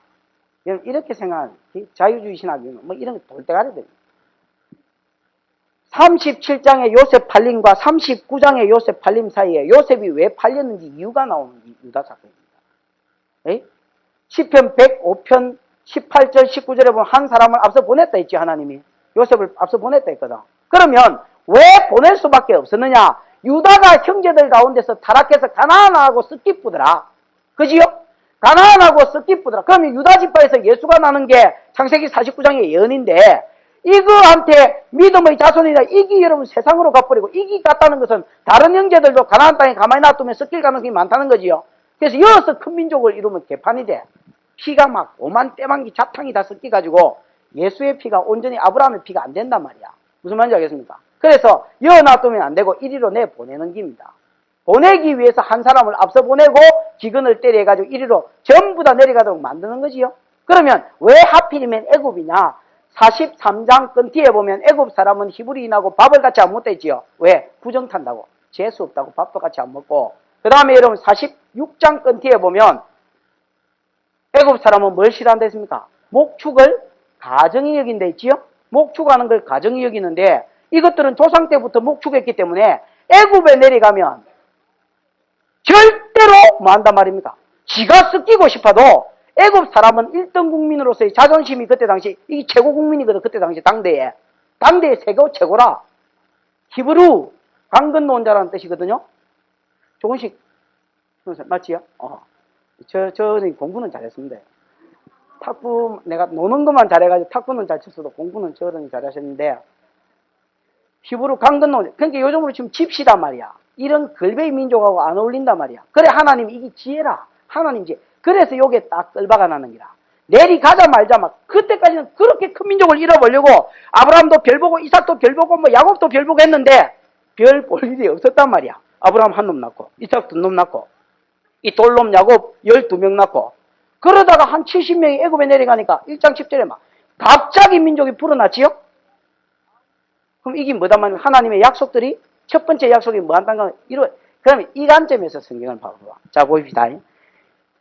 이렇게 생각하는 자유주의 신학이면 이런 게 돌대가리 됩니다. 37장의 요셉 팔림과 39장의 요셉 팔림 사이에 요셉이 왜 팔렸는지 이유가 나오는 유다 사건입니다. 에이? 시편 105편 18절 19절에 보면 한 사람을 앞서 보냈다 했지. 하나님이 요셉을 앞서 보냈다 했거든. 그러면 왜 보낼 수밖에 없었느냐? 유다가 형제들 가운데서 타락해서 가나안하고 섞이쁘더라. 그지요? 가나안하고 섞이쁘더라. 그러면 유다 지파에서 예수가 나는 게 창세기 49장의 예언인데, 이거한테 믿음의 자손이라 이기 여러분 세상으로 가버리고, 이기 갔다는 것은 다른 형제들도 가나안 땅에 가만히 놔두면 섞일 가능성이 많다는 거지요. 그래서 여기서 큰 민족을 이루면 개판이 돼. 피가 막 오만 떼만기 자탕이 다 섞여가지고 예수의 피가 온전히 아브라함의 피가 안 된단 말이야. 무슨 말인지 알겠습니까? 그래서 여어 놔두면 안 되고 이리로 내보내는 겁니다. 보내기 위해서 한 사람을 앞서 보내고 기근을 때려가지고 이리로 전부 다 내려가도록 만드는 거지요. 그러면 왜 하필이면 애굽이냐? 43장 끝 뒤에 보면 애굽 사람은 히브리인하고 밥을 같이 안 먹다 했지요. 왜? 부정 탄다고. 재수 없다고 밥도 같이 안 먹고. 그 다음에 여러분 46장 끝 뒤에 보면 애굽 사람은 뭘 싫어한다 했습니까? 목축을 가정이 여긴다 했지요. 목축하는 걸 가정이 여기는데 이것들은 조상 때부터 목축했기 때문에 애굽에 내려가면 절대로 뭐 한단 말입니까? 지가 섞이고 싶어도 애굽 사람은 1등 국민으로서의 자존심이 그때 당시 이게 최고 국민이거든. 그때 당시 당대에 최고라. 히브루 강 건너온 자라는 뜻이거든요. 조금씩 맞지요? 저는 공부는 잘했습니다. 탁구 내가 노는 것만 잘해가지고 탁구는 잘 쳤어도 공부는 저는 잘하셨는데 히브루 강 건너온 자. 그러니까 요즘으로 지금 집시단 말이야. 이런 걸베이 민족하고 안 어울린단 말이야. 그래 하나님 이게 지혜라. 하나님 지혜. 그래서 요게 딱 끌바가 나는 기라. 내리가자 말자 막 그때까지는 그렇게 큰 민족을 잃어버리려고 아브라함도 별 보고 이삭도 별 보고 뭐 야곱도 별 보고 했는데 별 볼 일이 없었단 말이야. 아브라함 한 놈 낳고 이삭 2놈 낳고 이 돌놈 야곱 12명 낳고 그러다가 한 70명이 애굽에 내려가니까 1장 10절에 막 갑자기 민족이 불어났지요? 그럼 이게 뭐다 말이야? 하나님의 약속들이 첫 번째 약속이 뭐 한다는 건 그러면 이 관점에서 성경을 봐봐. 자 보입시다.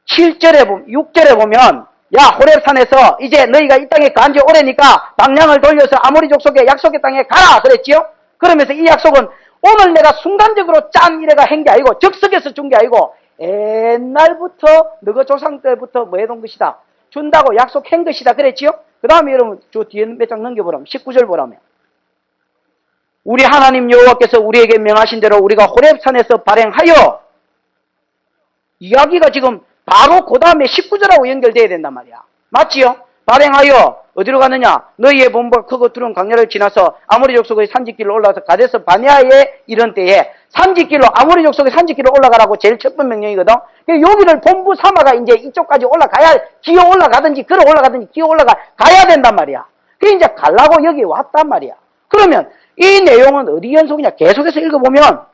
7절에 보면 6절에 보면 야 호렙산에서 이제 너희가 이 땅에 거한 지 오래니까 방향을 돌려서 아모리 족속의 약속의 땅에 가라 그랬지요? 그러면서 이 약속은 오늘 내가 순간적으로 짠 이래가 한 게 아니고 적석에서 준 게 아니고 옛날부터 너희 조상 때부터 뭐 해둔 것이다. 준다고 약속한 것이다 그랬지요? 그 다음에 여러분 저 뒤에 몇 장 넘겨보라면 19절 보라면 우리 하나님 여호와께서 우리에게 명하신 대로 우리가 호렙산에서 발행하여 이야기가 지금 바로 그 다음에 19절하고 연결돼야 된단 말이야. 맞지요? 발행하여 어디로 가느냐? 너희의 본부가 크고 두른 강야를 지나서 아모리 족속의 산지길로 올라가서 가데스 바네아에 이런 때에 산지길로 아모리 족속의 산지길로 올라가라고 제일 첫 번째 명령이거든. 여기를 본부 삼아가 이제 이쪽까지 올라가야 기어 올라가든지 걸어 올라가든지 기어 가야 된단 말이야. 그게 이제 가려고 여기 왔단 말이야. 그러면 이 내용은 어디 연속이냐? 계속해서 읽어보면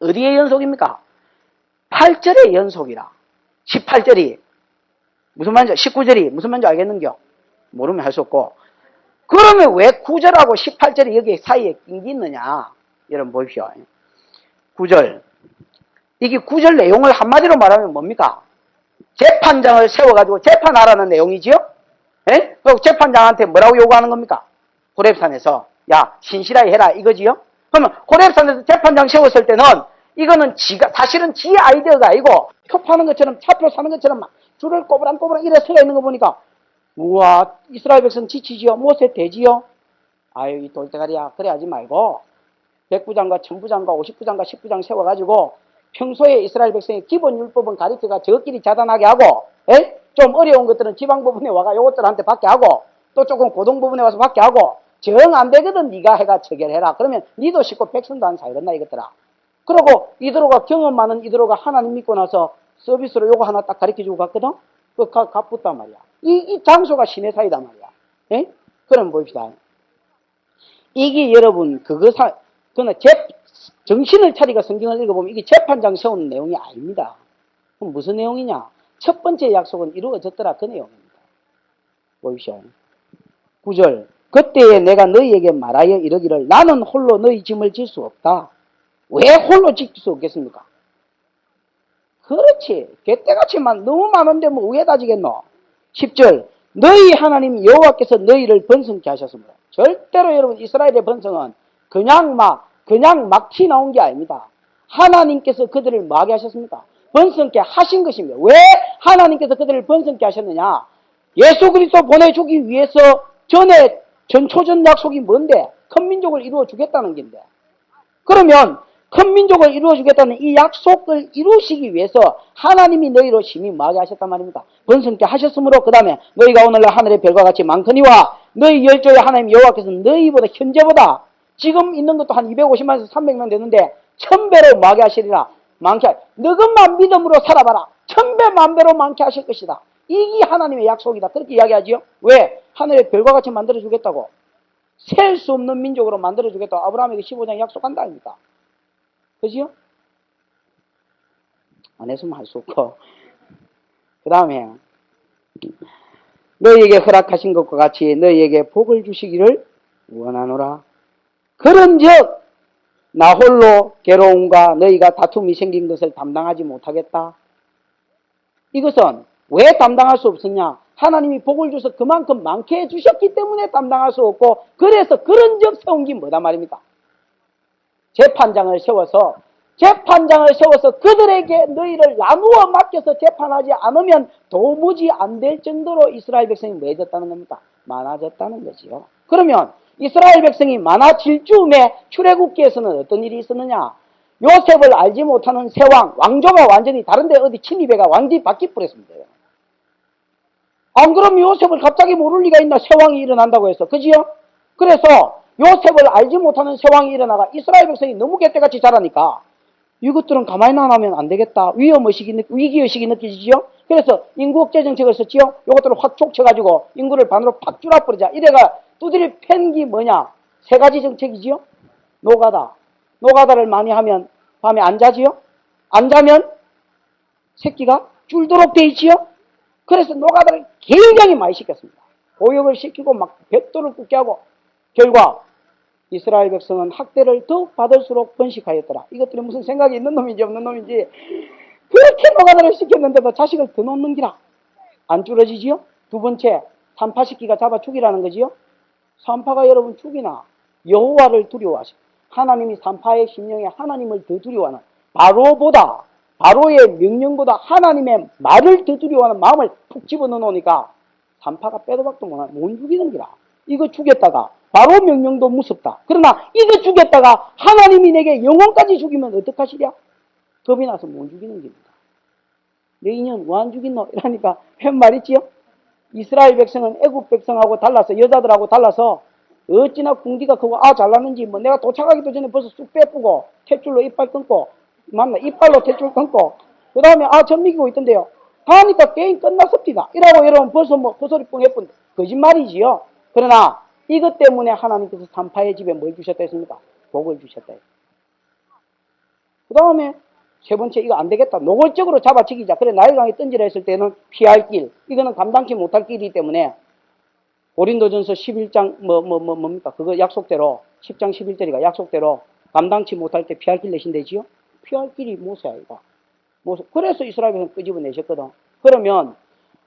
어디의 연속입니까? 8절의 연속이라. 18절이 무슨 말인지 19절이 무슨 말인지 알겠는겨? 모르면 할 수 없고. 그러면 왜 9절하고 18절이 여기 사이에 낀 게 있느냐? 여러분 보십시오. 9절. 이게 9절 내용을 한마디로 말하면 뭡니까? 재판장을 세워가지고 재판하라는 내용이지요? 예? 그리고 재판장한테 뭐라고 요구하는 겁니까? 호렙산에서 야 신실하게 해라 이거지요? 그러면 호렙산에서 재판장 세웠을 때는 이거는 사실은 지 아이디어가 아니고 표 파는 것처럼 차표 사는 것처럼 막 줄을 꼬부랑꼬부랑 이래 서가 있는 거 보니까 우와 이스라엘 백성 지치지요? 모세 되지요? 아유 이 돌대가리야 그래 하지 말고 100부장과 1000부장과 50부장과 10부장 세워가지고 평소에 이스라엘 백성의 기본 율법은 가르쳐가 저끼리 자단하게 하고 좀 어려운 것들은 지방 부분에 와가 요것들한테 받게 하고 또 조금 고동 부분에 와서 받게 하고 정 안 되거든 네가 해가 처결해라. 그러면 니도 쉽고 백성도 안 살겠나 이것들아. 그러고 이들호가 경험 많은 이들호가 하나님 믿고 나서 서비스로 요거 하나 딱 가르쳐주고 갔거든? 그거 갚았단 말이야. 이 장소가 신의 사이다 말이야. 예? 그럼 봅시다. 이게 여러분, 그거는 정신을 차리고 성경을 읽어보면 이게 재판장 세우는 내용이 아닙니다. 그럼 무슨 내용이냐? 첫 번째 약속은 이루어졌더라. 그 내용입니다. 보십시오. 9절. 그때에 내가 너희에게 말하여 이르기를 나는 홀로 너희 짐을 질 수 없다. 왜 홀로 질 수 없겠습니까? 그렇지. 개떼같이만 너무 많은데 뭐 위에다 지겠노? 10절. 너희 하나님 여호와께서 너희를 번성케 하셨습니다. 절대로 여러분 이스라엘의 번성은 그냥 막 티 나온 게 아닙니다. 하나님께서 그들을 뭐하게 하셨습니까? 번성케 하신 것입니다. 왜 하나님께서 그들을 번성케 하셨느냐? 예수 그리스도 보내주기 위해서 전에 전초전 약속이 뭔데? 큰 민족을 이루어 주겠다는 건데. 그러면 큰 민족을 이루어 주겠다는 이 약속을 이루시기 위해서 하나님이 너희로 심히 뭐하게 하셨단 말입니다. 번성케 하셨으므로 그 다음에 너희가 오늘날 하늘의 별과 같이 많거니와 너희 열조의 하나님 여호와께서 너희보다 현재보다 지금 있는 것도 한 250만에서 300명 되는데 1000배로 뭐하게 하시리라. 많게 너것만 믿음으로 살아봐라. 1000배 만배로 많게 하실 것이다. 이게 하나님의 약속이다. 그렇게 이야기하지요. 왜? 하늘의 별과 같이 만들어주겠다고. 셀 수 없는 민족으로 만들어주겠다고 아브라함에게 15장 약속한다 아닙니까? 그지요? 안 했으면 할 수 없고. 그 다음에 너희에게 허락하신 것과 같이 너희에게 복을 주시기를 원하노라. 그런즉 나 홀로 괴로움과 너희가 다툼이 생긴 것을 담당하지 못하겠다. 이것은 왜 담당할 수 없었냐? 하나님이 복을 줘서 그만큼 많게 해주셨기 때문에 담당할 수 없고, 그래서 그런즉 세운 게 뭐단 말입니까? 재판장을 세워서 그들에게 너희를 나누어 맡겨서 재판하지 않으면 도무지 안 될 정도로 이스라엘 백성이 뭐해졌다는 겁니까? 많아졌다는 거지요. 그러면 이스라엘 백성이 많아질 즈음에 출애굽기에서는 어떤 일이 있었느냐? 요셉을 알지 못하는 세왕, 왕조가 완전히 다른데 어디 침입해가 완전히 바퀴 뿌렸습니다. 안 그러면 요셉을 갑자기 모를 리가 있나? 세왕이 일어난다고 해서. 그지요? 그래서 요셉을 알지 못하는 세왕이 일어나가 이스라엘 백성이 너무 개떼같이 자라니까 이것들은 가만히 놔두면 안 되겠다. 위기의식이 느껴지지요? 그래서 인구억제 정책을 썼지요? 이것들을 확 족쳐가지고 인구를 반으로 팍 줄여버리자. 이래가 두드리 팬기 뭐냐? 세 가지 정책이지요? 노가다. 노가다를 많이 하면 밤에 안 자지요? 안 자면 새끼가 줄도록 돼 있지요? 그래서 노가다를 굉장히 많이 시켰습니다. 보육을 시키고 막 벽돌을 굽게 하고 결과 이스라엘 백성은 학대를 더욱 받을수록 번식하였더라. 이것들이 무슨 생각이 있는 놈인지 없는 놈인지 그렇게 노가다를 시켰는데도 자식을 더 놓는 기라. 안 줄어지지요? 두 번째, 산파시키가 잡아 죽이라는 거지요? 산파가 여러분 죽이나 여호와를 두려워하시고 하나님이 산파의 심령에 하나님을 더 두려워하는 바로의 명령보다 하나님의 말을 더 두려워하는 마음을 푹 집어넣으니까 산파가 빼도 박도 못 죽이는 기라. 이거 죽였다가 바로 명령도 무섭다. 그러나 이거 죽였다가 하나님이 내게 영혼까지 죽이면 어떡하시랴? 겁이 나서 못 죽이는 겁니다. 내 인연 왜 안 죽이노? 이러니까 한 말 있지요? 이스라엘 백성은 애국 백성하고 달라서 여자들하고 달라서 어찌나 궁디가 크고 잘났는지 뭐 내가 도착하기도 전에 벌써 쑥 빼쁘고 탯줄로 이빨 끊고 이빨로 탯줄 끊고 그 다음에 전 미기고 있던데요. 하니까 게임 끝났습니다. 이라고 여러분 벌써 뭐 헛소리 뻥 해뿐 거짓말이지요. 그러나 이것 때문에 하나님께서 산파의 집에 뭘 주셨다 했습니까? 복을 주셨다. 그 다음에 세 번째 이거 안 되겠다. 노골적으로 잡아치기자. 그래 나일강에 던지라 했을 때는 피할 길. 이거는 감당치 못할 길이기 때문에 고린도전서 11장 뭡니까? 그거 약속대로 10장 11절이가 약속대로 감당치 못할 때 피할 길 내신대지요? 피할 길이 모세야 이거. 모세. 그래서 이스라엘에서 끄집어내셨거든. 그러면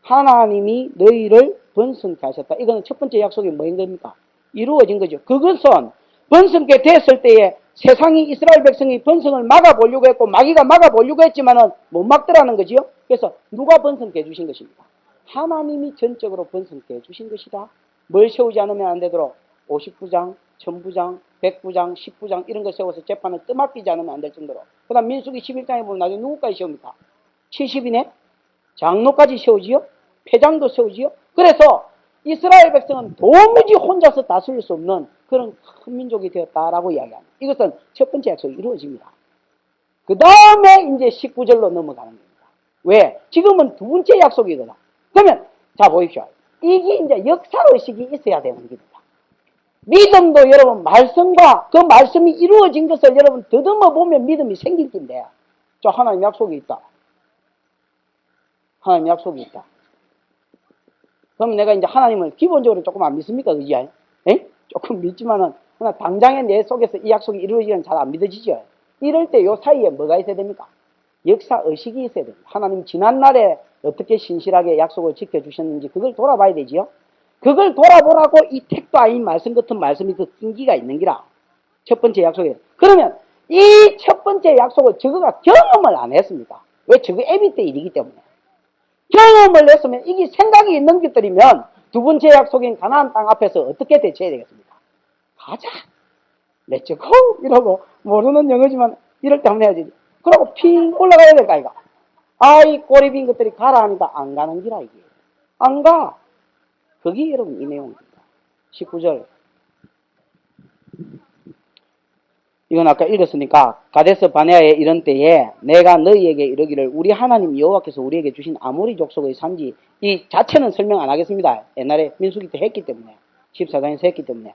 하나님이 너희를 번성케 하셨다. 이거는 첫 번째 약속이 뭐인 겁니까? 이루어진 거죠. 그것은 번성케 됐을 때에 세상이 이스라엘 백성이 번성을 막아보려고 했고 마귀가 막아보려고 했지만은 못 막더라는 거지요. 그래서 누가 번성케 해주신 것입니까? 하나님이 전적으로 번성케 해주신 것이다. 뭘 세우지 않으면 안 되도록 50부장, 1000부장, 100부장, 10부장 이런 거 세워서 재판을 떠맡기지 않으면 안 될 정도로. 그 다음 민수기 11장에 보면 나중에 누구까지 세웁니까? 70인에 장로까지 세우지요. 회장도 세우지요. 그래서 이스라엘 백성은 도무지 혼자서 다스릴 수 없는 그런 큰 민족이 되었다라고 이야기합니다. 이것은 첫 번째 약속이 이루어집니다. 그 다음에 이제 19절로 넘어가는 겁니다. 왜? 지금은 두 번째 약속이거든. 그러면 자 보십시오. 이게 이제 역사의식이 있어야 되는 겁니다. 믿음도 여러분 말씀과 그 말씀이 이루어진 것을 여러분 더듬어 보면 믿음이 생길 텐데 저 하나님 약속이 있다. 하나님 약속이 있다. 그럼 내가 이제 하나님을 기본적으로 조금 안 믿습니까? 그지? 조금 믿지만은, 그러나 당장에 내 속에서 이 약속이 이루어지면 잘 안 믿어지죠? 이럴 때 요 사이에 뭐가 있어야 됩니까? 역사의식이 있어야 됩니다. 하나님 지난날에 어떻게 신실하게 약속을 지켜주셨는지 그걸 돌아봐야 되지요? 그걸 돌아보라고 이 택도 아닌 말씀 같은 말씀이 그 끈기가 있는 기라. 첫 번째 약속이에요. 그러면 이 첫 번째 약속을 저거가 경험을 안 했습니까? 왜? 저거 애비 때 일이기 때문에. 경험을 냈으면 이게 생각이 있는 것들이면 두 번째 약속인 가나안 땅 앞에서 어떻게 대처해야 되겠습니까? 가자. 렛츠 고! 이러고 모르는 영어지만 이럴 때 한번 해야지. 그러고 핑 올라가야 될까 이거. 아이 꼬리빈 것들이 가라 하니까 안 가는 기라 이게. 안 가. 거기 여러분 이 내용입니다. 19절. 이건 아까 읽었으니까 가데스 바네아에 이런 때에 내가 너희에게 이르기를 우리 하나님 여호와께서 우리에게 주신 아모리 족속의 산지 이 자체는 설명 안 하겠습니다. 옛날에 민수기 때 했기 때문에 14장에서 했기 때문에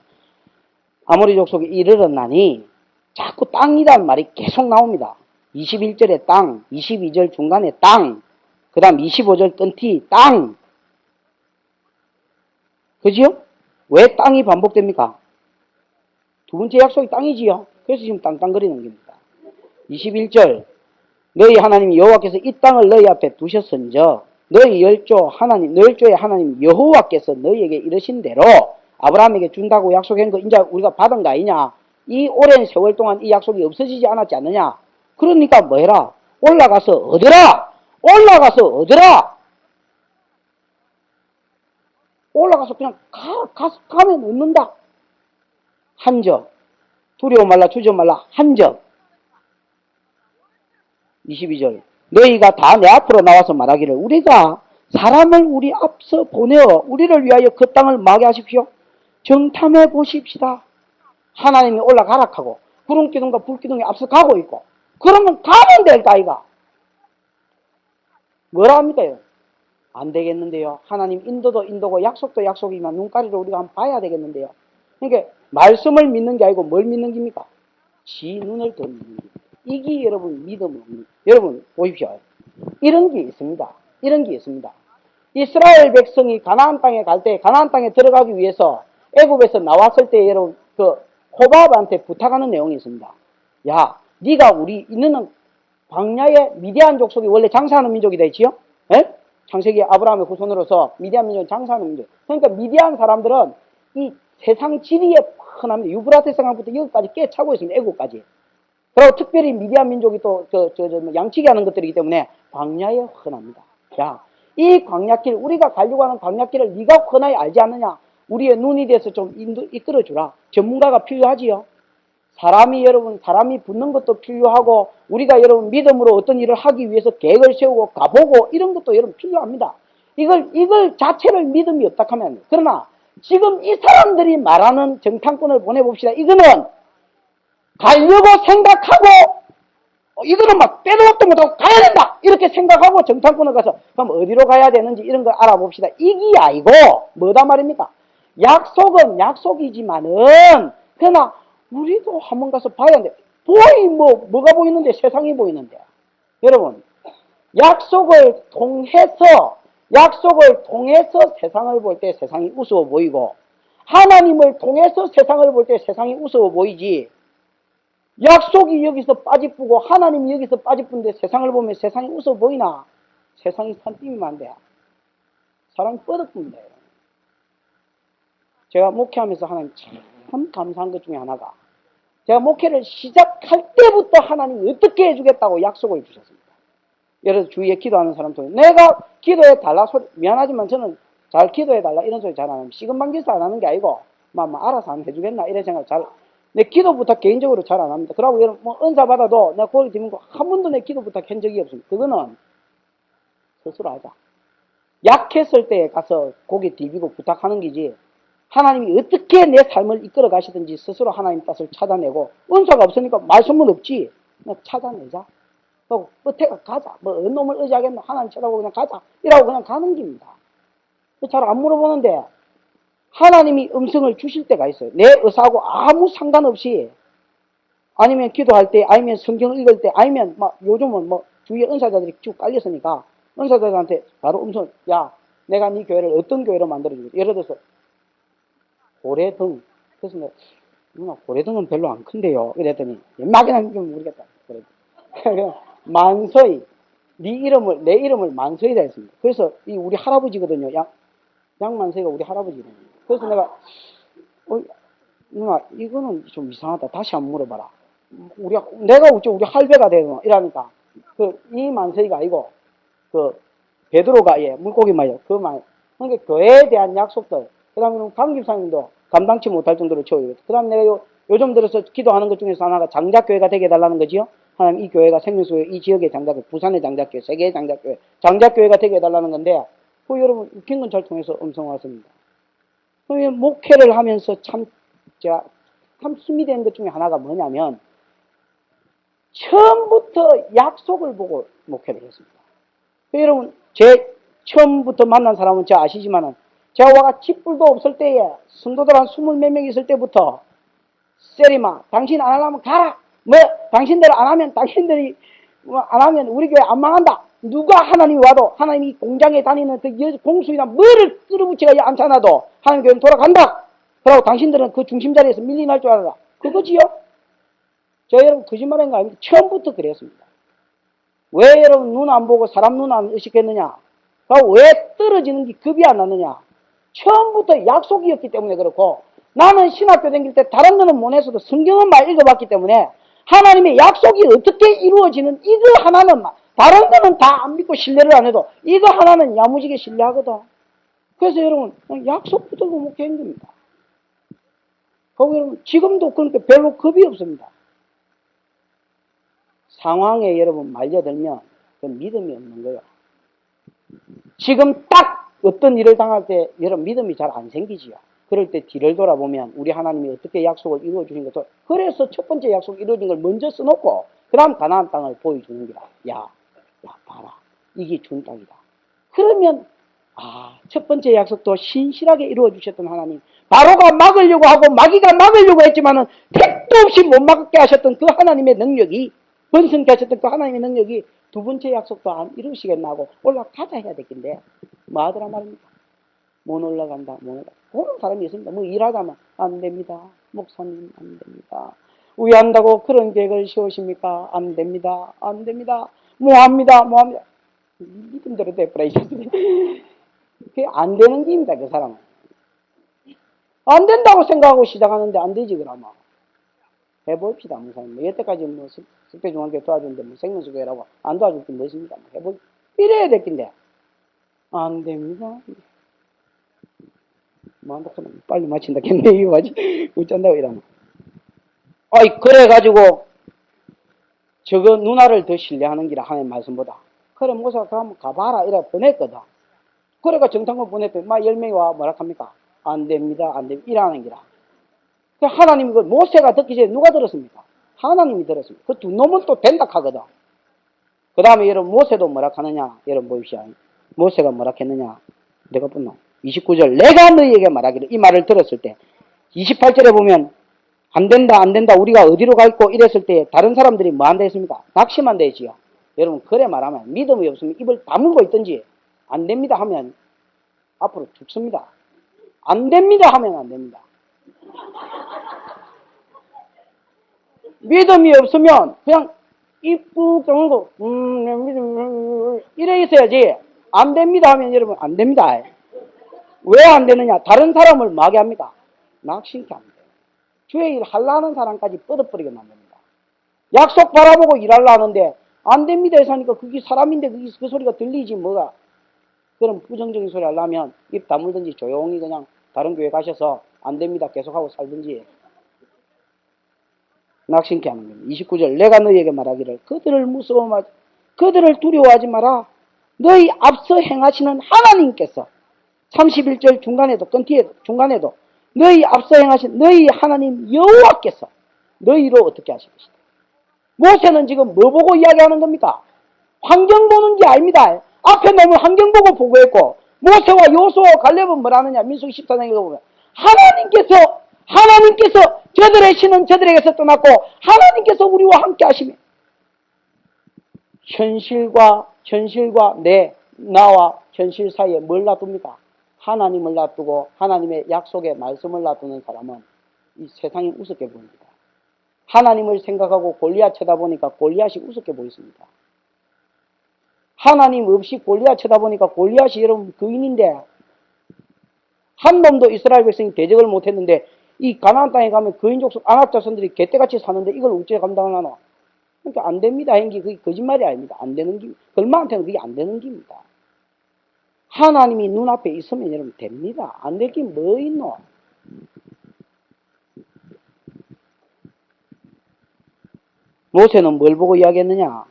아모리 족속이 이르렀나니 자꾸 땅이라는 말이 계속 나옵니다. 21절에 땅, 22절 중간에 땅, 그 다음 25절 끈티 땅. 그지요? 왜 땅이 반복됩니까? 두 번째 약속이 땅이지요. 그래서 지금 땅땅거리는 겁니다. 21절 너희 하나님 여호와께서 이 땅을 너희 앞에 두셨은저 너희 열조의 하나님 여호와께서 너희에게 이르신 대로 아브라함에게 준다고 약속한 거 이제 우리가 받은 거 아니냐. 이 오랜 세월 동안 이 약속이 없어지지 않았지 않느냐. 그러니까 뭐 해라. 올라가서 얻으라. 올라가서 얻으라. 올라가서 그냥 가면 얻는다. 한적. 두려워 말라 주저 말라 한적. 22절 너희가 다 내 앞으로 나와서 말하기를 우리가 사람을 우리 앞서 보내어 우리를 위하여 그 땅을 마게 하십시오. 정탐해 보십시다. 하나님이 올라가라 하고 구름기둥과 불기둥이 앞서 가고 있고 그러면 가면 될까 이가. 뭐라 합니까? 안 되겠는데요. 하나님 인도도 인도고 약속도 약속이면 눈가리로 우리가 한번 봐야 되겠는데요. 그러니까 말씀을 믿는 게 아니고 뭘 믿는 겁니까? 지 눈을 더 믿는 겁니다. 이게 여러분 믿음. 여러분 보십시오. 이런 게 있습니다. 이런 게 있습니다. 이스라엘 백성이 가나안 땅에 갈 때 가나안 땅에 들어가기 위해서 애굽에서 나왔을 때 여러분 그 호밥한테 부탁하는 내용이 있습니다. 야, 네가 우리 있는 광야에 미디안 족속이 원래 장사하는 민족이다 했지요? 예? 창세기 아브라함의 후손으로서 미디안 민족은 장사하는 민족. 그러니까 미디안 사람들은 이 세상 지리에 펀합니다. 유브라테스 강부터 여기까지 꽤 차고 있습니다. 애국까지. 그리고 특별히 미디안 민족이 또 양치기 하는 것들이기 때문에 광야에 흔합니다. 자, 이 광야길 우리가 가려고 하는 광야길을 네가 흔하게 알지 않느냐? 우리의 눈이 돼서 좀 이끌어주라. 전문가가 필요하지요. 사람이 붙는 것도 필요하고 우리가 여러분 믿음으로 어떤 일을 하기 위해서 계획을 세우고 가보고 이런 것도 여러분 필요합니다. 이걸 자체를 믿음이 없다 하면 그러나 지금 이 사람들이 말하는 정탐꾼을 보내봅시다. 이거는 가려고 생각하고 이거는 막 빼도 박도 못하고 가야 된다 이렇게 생각하고 정탐꾼을 가서 그럼 어디로 가야 되는지 이런 걸 알아봅시다. 이게 아니고 뭐다 말입니까? 약속은 약속이지만은 그러나 우리도 한번 가서 봐야 하는데 뭐가 보이는데 세상이 보이는데 여러분 약속을 통해서 세상을 볼 때 세상이 우스워 보이고 하나님을 통해서 세상을 볼 때 세상이 우스워 보이지 약속이 여기서 빠지쁘고 하나님이 여기서 빠지쁜데 세상을 보면 세상이 웃어 보이나? 세상이 산띠면 안 돼. 사람이 뻗어쁩니다. 제가 목회하면서 하나님 참 감사한 것 중에 하나가 제가 목회를 시작할 때부터 하나님이 어떻게 해주겠다고 약속을 주셨습니다. 예를 들어 주위에 기도하는 사람 중에 내가 기도해 달라 소리 미안하지만 저는 잘 기도해 달라 이런 소리 잘 안 합니다. 시금방기서 안 하는 게 아니고 알아서 안 해주겠나 이런 생각 내 기도 부탁 개인적으로 잘 안 합니다. 그러고 여러분 은사 받아도 내가 고개 들면 한 번도 내 기도 부탁한 적이 없습니다. 그거는 스스로 하자. 약했을 때 가서 고개 디비고 부탁하는 거지. 하나님이 어떻게 내 삶을 이끌어 가시든지 스스로 하나님 뜻을 찾아내고 은사가 없으니까 말씀은 없지. 그냥 찾아내자. 그리고 끝에가 가자. 어느 놈을 의지하겠노? 하나님 찾아보고 그냥 가자. 이라고 그냥 가는 겁니다. 잘 안 물어보는데 하나님이 음성을 주실 때가 있어요. 내 의사하고 아무 상관없이 아니면 기도할 때 아니면 성경을 읽을 때 아니면 요즘은 주위에 은사자들이 쭉 깔렸으니까 은사자들한테 바로 음성 야 내가 네 교회를 어떤 교회로 만들어주겠다. 예를 들어서 고래등 그래서 내가 누나 고래등은 별로 안 큰데요. 그랬더니 막연하게 좀 모르겠다. 만서희 내 이름을 만서희라 했습니다. 그래서 이 우리 할아버지거든요. 양만서희가 우리 할아버지거든요. 그래서 내가 누나 이거는 좀 이상하다. 다시 한번 물어봐라. 내가 어째 우리 할배가 되노? 이러니까 이 만세이가 아니고, 베드로가, 물고기 말이요. 그러니까 교회에 대한 약속들, 그 다음에 강집사님도 감당치 못할 정도로 채워요. 그 다음에 내가 요즘 들어서 기도하는 것 중에서 하나가 장작교회가 되게 해달라는 거지요. 하나님 이 교회가 생명수의 이 지역의 장작교회, 부산의 장작교회, 세계의 장작교회, 장작교회가 되게 해달라는 건데, 여러분, 웃긴 건 잘 통해서 음성 왔습니다. 목회를 하면서 제가 참 힘이 되는 것 중에 하나가 뭐냐면, 처음부터 약속을 보고 목회를 했습니다. 여러분, 처음부터 만난 사람은 제가 아시지만은, 제가 와가 집불도 없을 때에, 성도들 한 20몇 명 있을 때부터, 세리마, 당신 안 하려면 가라! 당신들 안 하면, 당신들이 안 하면 우리 교회 안 망한다! 누가 하나님이 와도, 하나님이 공장에 다니는 그 공수이나 뭐를 끌어붙이가 않잖아도, 하나님 교회는 돌아간다! 그러고 당신들은 그 중심 자리에서 밀려날 줄 알아라. 그거지요? 저 여러분, 거짓말한 거 아닙니다. 처음부터 그랬습니다. 왜 여러분 눈 안 보고 사람 눈 안 의식했느냐? 왜 떨어지는 게 급이 안 났느냐? 처음부터 약속이었기 때문에 그렇고, 나는 신학교 다닐 때 다른 거는 못 했어도 성경은만 읽어봤기 때문에 하나님의 약속이 어떻게 이루어지는 이거 하나는 다른 거는 다 안 믿고 신뢰를 안 해도 이거 하나는 야무지게 신뢰하거든. 그래서 여러분 약속부터 목회한 겁니다. 여러분 지금도 그러니까 별로 겁이 없습니다. 상황에 여러분 말려들면 그 믿음이 없는 거예요. 지금 딱 어떤 일을 당할 때 여러분 믿음이 잘 안 생기지요. 그럴 때 뒤를 돌아보면 우리 하나님이 어떻게 약속을 이루어 주신 것도, 그래서 첫 번째 약속 이루어진 걸 먼저 써놓고 그 다음 가나안 땅을 보여주는 거라. 야 봐라, 이게 준 땅이다. 그러면 첫 번째 약속도 신실하게 이루어 주셨던 하나님, 바로가 막으려고 하고 마귀가 막으려고 했지만은 택도 없이 못 막게 하셨던 그 하나님의 능력이, 번성케 하셨던 그 하나님의 능력이 두 번째 약속도 안 이루시겠나 하고 올라가자 해야 되겠는데 뭐 하더라 말입니까? 못 올라간다, 못 올라간다. 그런 사람이 있습니다. 뭐 일하자면 안 됩니다. 목사님 안 됩니다. 왜 한다고 그런 계획을 세우십니까? 안 됩니다. 안 됩니다. 뭐 합니다. 믿음대로 돼버려. 그게 안 되는 길입니다. 그 사람은. 안 된다고 생각하고 시작하는데 안 되지 그러면. 해봅시다. 목사님. 여태까지 뭐 숙대중앙교 도와주는데 뭐 생명수교회라고 안 도와줄 게 무엇입니까? 이래야 될 텐데. 안 됩니다. 뭐 한다 하면 빨리 마친다 겠네. 이거 맞지? 어쩐다고 이러면. 그래가지고 저거 누나를 더 신뢰하는 기라 하나님 말씀보다. 그래 모사가 가면 가봐라 이래 보냈거든. 그래가 정탐관 보냈더니 10명이 와 뭐라 합니까? 안 됩니다. 안 됩니다. 이러는 기라. 하나님이 그 모세가 듣기 전에 누가 들었습니까? 하나님이 들었습니다. 그 두 놈은 또 된다 하거든. 그 다음에 여러분 모세도 뭐라 하느냐? 여러분 보십시오. 모세가 뭐라 했느냐? 내가 분노. 29절 내가 너희에게 말하기를, 이 말을 들었을 때 28절에 보면 안 된다 안 된다 우리가 어디로 가 있고 이랬을 때 다른 사람들이 뭐 한다 했습니까? 낙심한다 했지요. 여러분 그래 말하면 믿음이 없으면 입을 다물고 있든지 안 됩니다 하면 앞으로 죽습니다. 안 됩니다 하면 안 됩니다. 믿음이 없으면 그냥 입 꾹 다물고 이래 있어야지. 안 됩니다 하면 여러분 안 됩니다. 왜 안 되느냐? 다른 사람을 뭐하게 합니까? 낙심케 합니다. 주의 일 하려는 사람까지 뻗어버리게 만듭니다. 약속 바라보고 일하려 하는데 안 됩니다 해서 하니까 그게 사람인데 그 소리가 들리지 뭐가. 그럼 부정적인 소리 하려면 입 다물든지 조용히 그냥 다른 교회 가셔서 안 됩니다 계속하고 살든지. 낙심케 하는 겁니다. 29절 내가 너희에게 말하기를 그들을 두려워하지 마라. 너희 앞서 행하시는 하나님께서 31절 중간에도 중간에도 너희 앞서 행하신 너희 하나님 여호와께서 너희로 어떻게 하실 것이다. 모세는 지금 뭐 보고 이야기하는 겁니까? 환경 보는 게 아닙니다. 앞에 나오면 환경 보고 보고했고 모세와 여호수아와 갈렙은 뭐라느냐? 민수기 14장에 보면 하나님께서 저들의 신은 저들에게서 떠났고 하나님께서 우리와 함께 하시며 현실과 나와 현실 사이에 뭘 놔둡니까? 하나님을 놔두고 하나님의 약속의 말씀을 놔두는 사람은 이 세상이 우습게 보입니다. 하나님을 생각하고 골리앗 쳐다보니까 골리앗이 우습게 보였습니다. 하나님 없이 골리앗 쳐다보니까 골리앗이 여러분 거인인데 한 놈도 이스라엘 백성이 대적을 못했는데 이 가나안 땅에 가면 거인 족속 아낙 자손들이 개떼같이 사는데 이걸 어째 감당을 하나? 그러니까 안 됩니다. 행기 그게 거짓말이 아닙니다. 안 되는 기, 걸마한테는 그게 안 되는 기입니다. 하나님이 눈앞에 있으면 여러분 됩니다. 안 될 게 뭐 있노? 모세는 뭘 보고 이야기했느냐?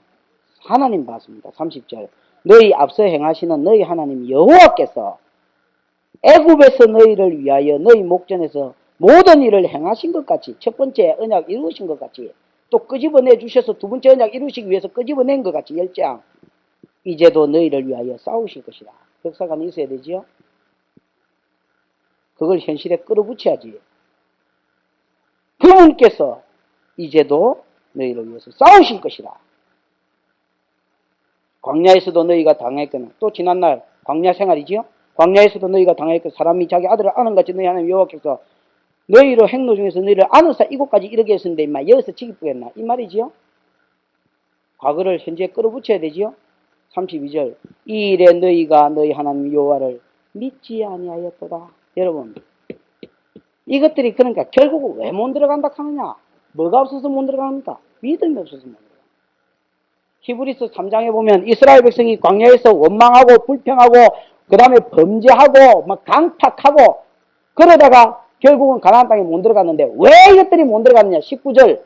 하나님 봤습니다. 30절. 너희 앞서 행하시는 너희 하나님 여호와께서 애굽에서 너희를 위하여 너희 목전에서 모든 일을 행하신 것 같이 첫 번째 언약 이루신 것 같이 또 끄집어내 주셔서 두 번째 언약 이루시기 위해서 끄집어낸 것 같이 10장 이제도 너희를 위하여 싸우실 것이다. 역사가 있어야 되지요. 그걸 현실에 끌어붙여야지. 그분께서 이제도 너희를 위해서 싸우실 것이다. 광야에서도 너희가 당했거나 또 지난날 광야 생활이지요. 광야에서도 너희가 당했고 사람이 자기 아들을 아는 같이 너희 하나님 여호와께서 너희로 행로 중에서 너희를 아는사 이곳까지 이르게 했었는데 임마 여기서 지기쁘겠나 이 말이지요. 과거를 현재에 끌어붙여야 되지요. 32절 이 일에 너희가 너희 하나님 여호와를 믿지 아니하였도다. 여러분 이것들이 그러니까 결국은 왜 못 들어간다 하느냐. 뭐가 없어서 못 들어갑니까? 믿음이 없어서 못 들어갑니다. 히브리서 3장에 보면 이스라엘 백성이 광야에서 원망하고 불평하고 그 다음에 범죄하고 막 강팍하고 그러다가 결국은 가나안 땅에 못 들어갔는데 왜 이것들이 못 들어갔느냐. 19절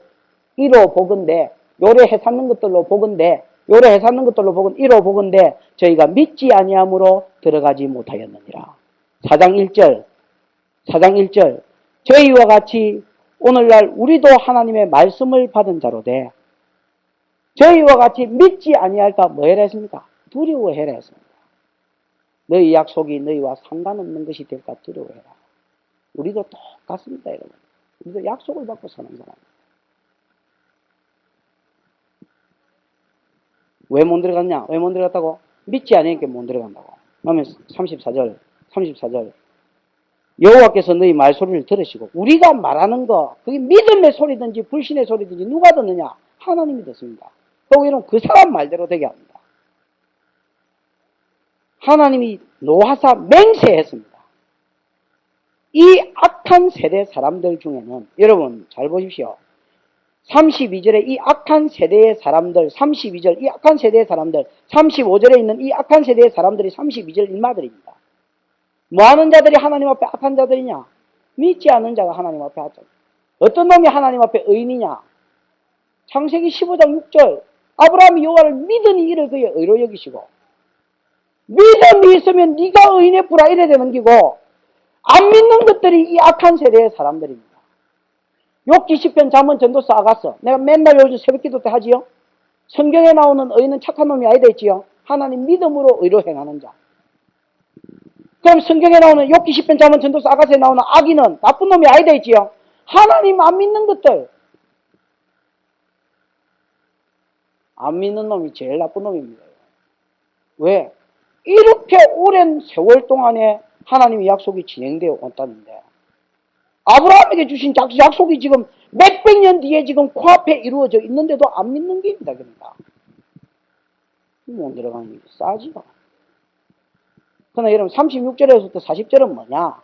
이로 보건대 요래 해삼는 것들로 보건대 요래 해삼는 것들로 보건 이로 보건대 저희가 믿지 아니함으로 들어가지 못하였느니라. 4장 1절 저희와 같이 오늘날 우리도 하나님의 말씀을 받은 자로 돼 저희와 같이 믿지 아니할까 뭐 해라 했습니까? 두려워해라 했습니다. 너희 약속이 너희와 상관없는 것이 될까 두려워해라. 우리도 똑같습니다. 여러분. 우리도 약속을 받고 사는 사람입니다. 왜 못 들어갔냐? 왜 못 들어갔다고? 믿지 않으니까 못 들어간다고. 그러면 34절 여호와께서 너희 말소리를 들으시고 우리가 말하는 거 그게 믿음의 소리든지 불신의 소리든지 누가 듣느냐? 하나님이 듣습니다. 거기는 그 사람 말대로 되게 합니다. 하나님이 노하사 맹세했습니다. 이 악한 세대 사람들 중에는 여러분 잘 보십시오. 32절에 이 악한 세대의 사람들 32절 이 악한 세대의 사람들 35절에 있는 이 악한 세대의 사람들이 32절 일마들입니다. 뭐하는 자들이 하나님 앞에 악한 자들이냐? 믿지 않는 자가 하나님 앞에 하죠. 어떤 놈이 하나님 앞에 의인이냐? 창세기 15장 6절 아브라함이 여호와를 믿으니 이를 그의 의로 여기시고 믿음이 있으면 네가 의인의 뿌라 이래 되는 기고 안 믿는 것들이 이 악한 세대의 사람들입니다. 욥기 시편 잠언 전도서 아가서 내가 맨날 요즘 새벽기도 때 하지요. 성경에 나오는 의인은 착한 놈이 아니다 했지요. 하나님 믿음으로 의로 행하는 자. 그럼 성경에 나오는 욥기 시편 잠언 전도서 아가서에 나오는 악인은 나쁜 놈이 아니다 했지요. 하나님 안 믿는 것들. 안 믿는 놈이 제일 나쁜 놈입니다. 왜? 이렇게 오랜 세월 동안에 하나님의 약속이 진행되어 왔다는데 아브라함에게 주신 약속이 지금 몇백 년 뒤에 지금 코앞에 이루어져 있는데도 안 믿는 게입니다. 그러니까 못 들어가는 게 싸지가. 그러나 여러분 36절에서부터 40절은 뭐냐?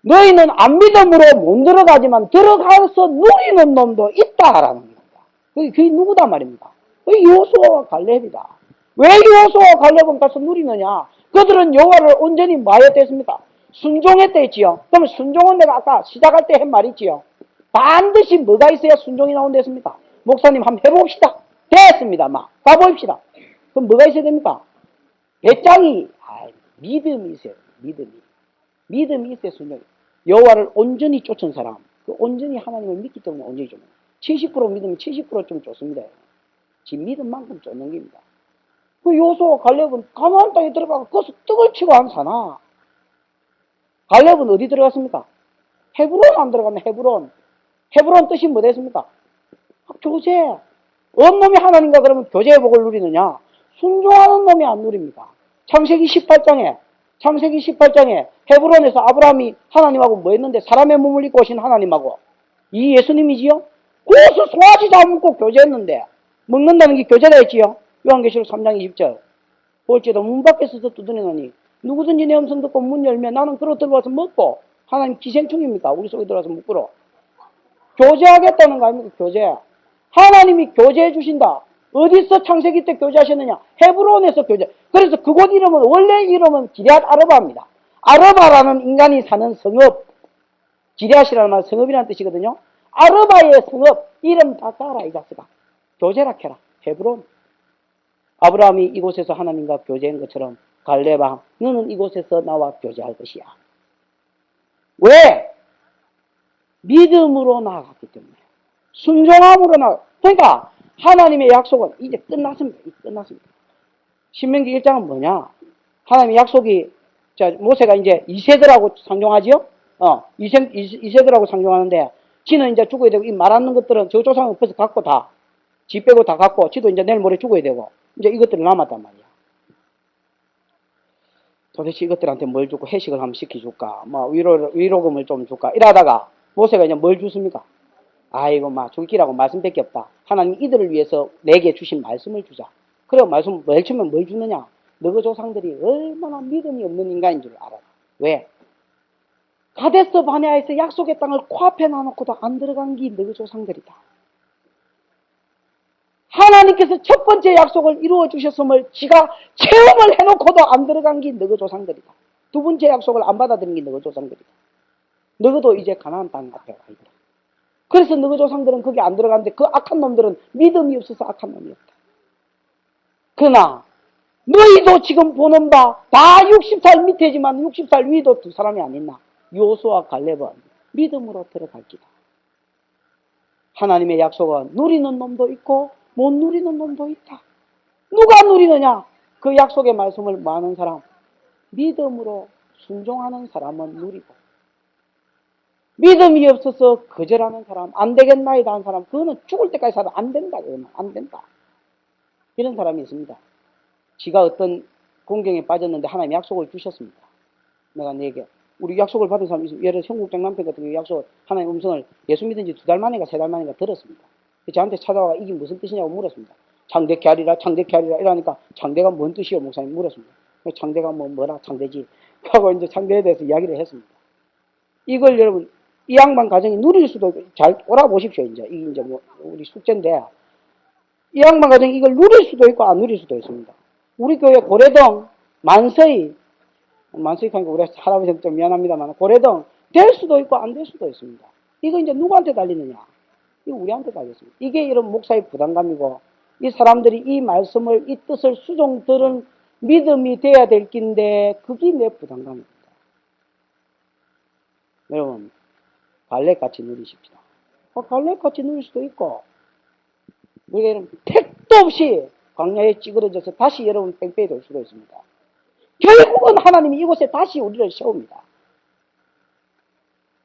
너희는 안 믿음으로 못 들어가지만 들어가서 누리는 놈도 있다라는 겁니다. 그게 누구다 말입니다. 그게 여호수아와 갈렙이다. 왜 여호수아와 갈렙은 가서 누리느냐? 그들은 여호와를 온전히 뭐 하였댔습니까? 순종했댔지요. 그럼 순종은 내가 아까 시작할 때 한 말이지요. 반드시 뭐가 있어야 순종이 나온댔습니까? 목사님 한번 해봅시다. 됐습니다. 막 가봅시다. 그럼 뭐가 있어야 됩니까? 배짱이 믿음이 있어요. 믿음이 있어야 순종이. 여호와를 온전히 쫓은 사람, 그 온전히 하나님을 믿기 때문에 온전히 쫓는 70% 믿으면 70%좀 쫓습니다. 지금 믿음만큼 쫓는 겁니다. 그 여호수아와 갈렙은 가나안 땅에 들어가서 거기서 떡을 치고 안 사나. 갈렙은 어디 들어갔습니까? 헤브론 안 들어갔네. 헤브론 뜻이 뭐 됐습니까? 교제. 어느 놈이 하나님과 그러면 교제의 복을 누리느냐? 순종하는 놈이 안 누립니다. 창세기 18장에 헤브론에서 아브라함이 하나님하고 뭐 했는데 사람의 몸을 입고 오신 하나님하고 이 예수님이지요? 거기서 송아지 잡고 교제했는데 먹는다는 게 교제다 했지요? 요한계시록 3장 20절 볼지도 문 밖에서도 두드리노니 누구든지 내 음성 듣고 문 열면 나는 그로 들어와서 먹고 하나님 기생충입니까? 우리 속에 들어와서 먹고로 교제하겠다는 거 아닙니까? 교제. 하나님이 교제해 주신다. 어디서 창세기 때 교제하셨느냐? 헤브론에서 교제. 그래서 그곳 이름은 원래 이름은 기럇 아르바입니다. 아르바라는 인간이 사는 성읍, 기럇이라는 말 성읍이라는 뜻이거든요. 아르바의 성읍 이름 다 따라 이 자스가 교제라 캐라. 헤브론. 아브라함이 이곳에서 하나님과 교제한 것처럼 갈렙아 너는 이곳에서 나와 교제할 것이야. 왜? 믿음으로 나아갔기 때문에. 순종함으로 나아갔기 때문에. 그러니까 하나님의 약속은 이제 끝났습니다. 끝났습니다. 신명기 1장은 뭐냐? 하나님의 약속이 모세가 이제 이세들하고 상종하지요? 이세들하고 상종하는데 지는 이제 죽어야 되고 이 말하는 것들은 저 조상은 벌써 갖고 다 지 빼고 다 갖고 지도 이제 내일 모레 죽어야 되고 이제 이것들이 남았단 말이야. 도대체 이것들한테 뭘 주고 해식을 한번 시켜줄까? 뭐 위로금을 좀 줄까? 이러다가 모세가 이제 뭘 주습니까? 아이고 막 줄기라고 말씀밖에 없다. 하나님 이들을 위해서 내게 주신 말씀을 주자. 그래 말씀 뭘 주면 뭘 주느냐? 너희 조상들이 얼마나 믿음이 없는 인간인 줄 알아. 왜? 가데스 바네아에서 약속의 땅을 코앞에 놔놓고도 안 들어간 게 너희 조상들이다. 하나님께서 첫 번째 약속을 이루어 주셨음을 지가 체험을 해놓고도 안 들어간 게 너희 조상들이다. 두 번째 약속을 안 받아들인 게 너희 조상들이다. 너희도 이제 가나안 땅 앞에 와 있다. 그래서 너희 조상들은 거기 안 들어갔는데 그 악한 놈들은 믿음이 없어서 악한 놈이었다. 그러나 너희도 지금 보는 바 다 60살 밑에지만 60살 위도 두 사람이 아니나 요수와 갈렙은 믿음으로 들어갈 기다. 하나님의 약속은 누리는 놈도 있고 못 누리는 놈도 있다. 누가 누리느냐? 그 약속의 말씀을 많은 사람, 믿음으로 순종하는 사람은 누리고 믿음이 없어서 거절하는 사람, 안 되겠나이다 하는 사람, 그거는 죽을 때까지 살아도 안 된다. 그러면 안 된다. 이런 사람이 있습니다. 지가 어떤 공경에 빠졌는데 하나님 약속을 주셨습니다. 내가 내게 우리 약속을 받은 사람이 있으면 예를 들어 형국장 남편 같은 경우 약속을 하나님 음성을 예수 믿은 지 2달 만인가 3달 만인가 들었습니다. 저한테 찾아와 이게 무슨 뜻이냐고 물었습니다. 창대케 하리라 이러니까 창대가 뭔 뜻이요 목사님 물었습니다. 창대가 뭐라 창대지 하고 이제 창대에 대해서 이야기를 했습니다. 이걸 여러분 이 양반 가정이 누릴 수도 잘 오라보십시오. 이제 이게 이제 뭐 우리 숙제인데 이 양반 가정이 이걸 누릴 수도 있고 안 누릴 수도 있습니다. 우리 교회 고래동 만서히 하니까 우리 할아버지한테 좀 미안합니다만 고래동 될 수도 있고 안 될 수도 있습니다. 이거 이제 누구한테 달리느냐? 이거 우리한테 달렸습니다. 이게 이런 목사의 부담감이고 이 사람들이 이 말씀을 이 뜻을 수종 들은 믿음이 돼야 될 낀데 그게 내 부담감입니다. 여러분 갈렙같이 누리십시다. 갈렙같이 누릴 수도 있고 우리가 여러분 택도 없이 광야에 찌그러져서 다시 여러분 뺑뺑이 돌 수도 있습니다. 결국은 하나님이 이곳에 다시 우리를 세웁니다.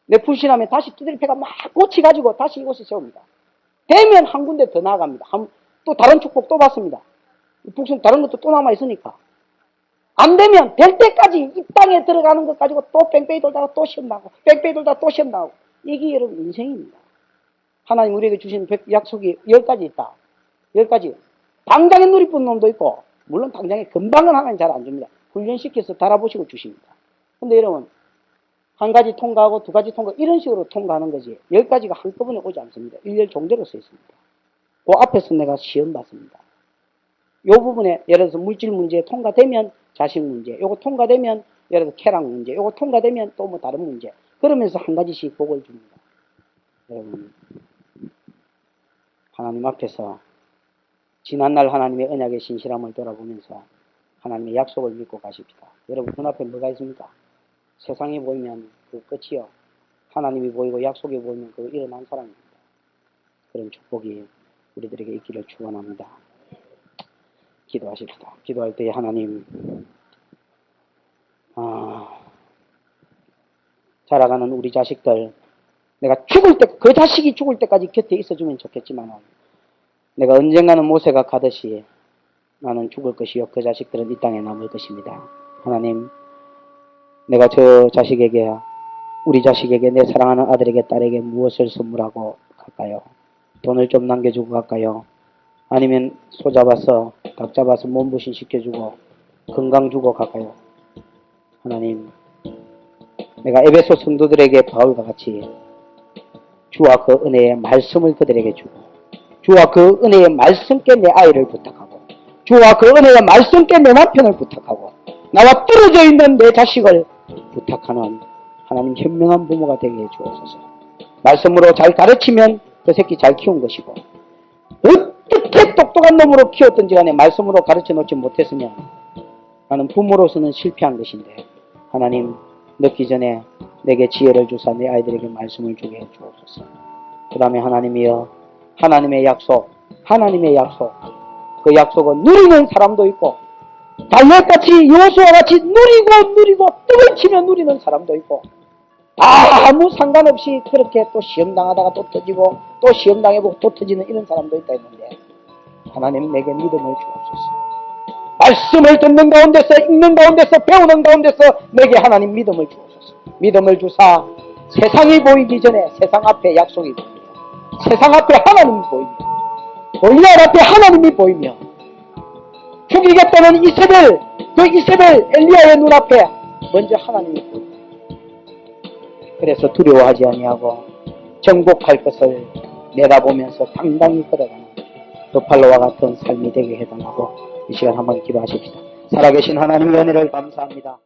내 불신하면 다시 두드리 패가 막 고치가지고 다시 이곳에 세웁니다. 되면 한 군데 더 나아갑니다. 또 다른 축복 또 받습니다. 북성 다른 것도 또 남아있으니까. 안 되면 될 때까지 이 땅에 들어가는 것 가지고 또 뺑뺑이 돌다가 또 시험나고 뺑뺑이 돌다가 또 시험나고 이게 여러분 인생입니다. 하나님 우리에게 주신 약속이 10가지 있다. 10가지. 당장에 누리뿐 놈도 있고 물론 당장에 금방은 하나님 잘 안 줍니다. 훈련시켜서 달아보시고 주십니다. 근데 여러분 한 가지 통과하고 두 가지 통과 이런 식으로 통과하는 거지 10가지가 한꺼번에 오지 않습니다. 일렬 종대로 써 있습니다. 그 앞에서 내가 시험 받습니다. 이 부분에 예를 들어서 물질 문제 통과되면 자식 문제, 요거 통과되면 예를 들어 쾌락 문제, 요거 통과되면 또 뭐 다른 문제 그러면서 한 가지씩 복을 줍니다. 여러분 하나님 앞에서 지난날 하나님의 언약의 신실함을 돌아보면서 하나님의 약속을 믿고 가십시다. 여러분 눈앞에 뭐가 있습니까? 세상이 보이면 그 끝이요. 하나님이 보이고 약속이 보이면 그 일어난 사람입니다. 그런 축복이 우리들에게 있기를 축원합니다. 기도하십시다. 기도할 때 하나님 자라가는 우리 자식들 내가 죽을 때 그 자식이 죽을 때까지 곁에 있어주면 좋겠지만 내가 언젠가는 모세가 가듯이 나는 죽을 것이요 그 자식들은 이 땅에 남을 것입니다. 하나님 내가 저 자식에게 우리 자식에게 내 사랑하는 아들에게 딸에게 무엇을 선물하고 갈까요? 돈을 좀 남겨주고 갈까요? 아니면 소 잡아서 닭 잡아서 몸부신 시켜주고 건강 주고 갈까요? 하나님 내가 에베소 성도들에게 바울과 같이 주와 그 은혜의 말씀을 그들에게 주고 주와 그 은혜의 말씀께 내 아이를 부탁하고 주와 그 은혜의 말씀께 내 남편을 부탁하고 나와 떨어져 있는 내 자식을 부탁하는 하나님 현명한 부모가 되게 해주옵소서. 말씀으로 잘 가르치면 그 새끼 잘 키운 것이고 어떻게 똑똑한 놈으로 키웠든지 간에 말씀으로 가르쳐 놓지 못했으면 나는 부모로서는 실패한 것인데 하나님 늦기 전에 내게 지혜를 주사 내 아이들에게 말씀을 주게 해주옵소서. 그 다음에 하나님이여 하나님의 약속 그 약속은 누리는 사람도 있고 달력같이 여호수아와 같이 누리고 뜸을 치며 누리는 사람도 있고 아무 상관없이 그렇게 또 시험당하다가 또 터지고 또 시험당해보고 또 터지는 이런 사람도 있다 했는데 하나님 내게 믿음을 주옵소서. 말씀을 듣는 가운데서 읽는 가운데서 배우는 가운데서 내게 하나님 믿음을 주옵소서. 믿음을 주사 세상이 보이기 전에 세상 앞에 약속이 보이며 세상 앞에 하나님이 보이며 골리앗 앞에 하나님이 보이며 죽이겠다는 이세벨 엘리야의 눈앞에 먼저 하나님이 보이며 그래서 두려워하지 아니하고 정복할 것을 내다보면서 당당히 걸어가는 버팔로와 같은 삶이 되게 해달라고 이 시간 한번 기도하십시다. 살아계신 하나님의 은혜를 감사합니다.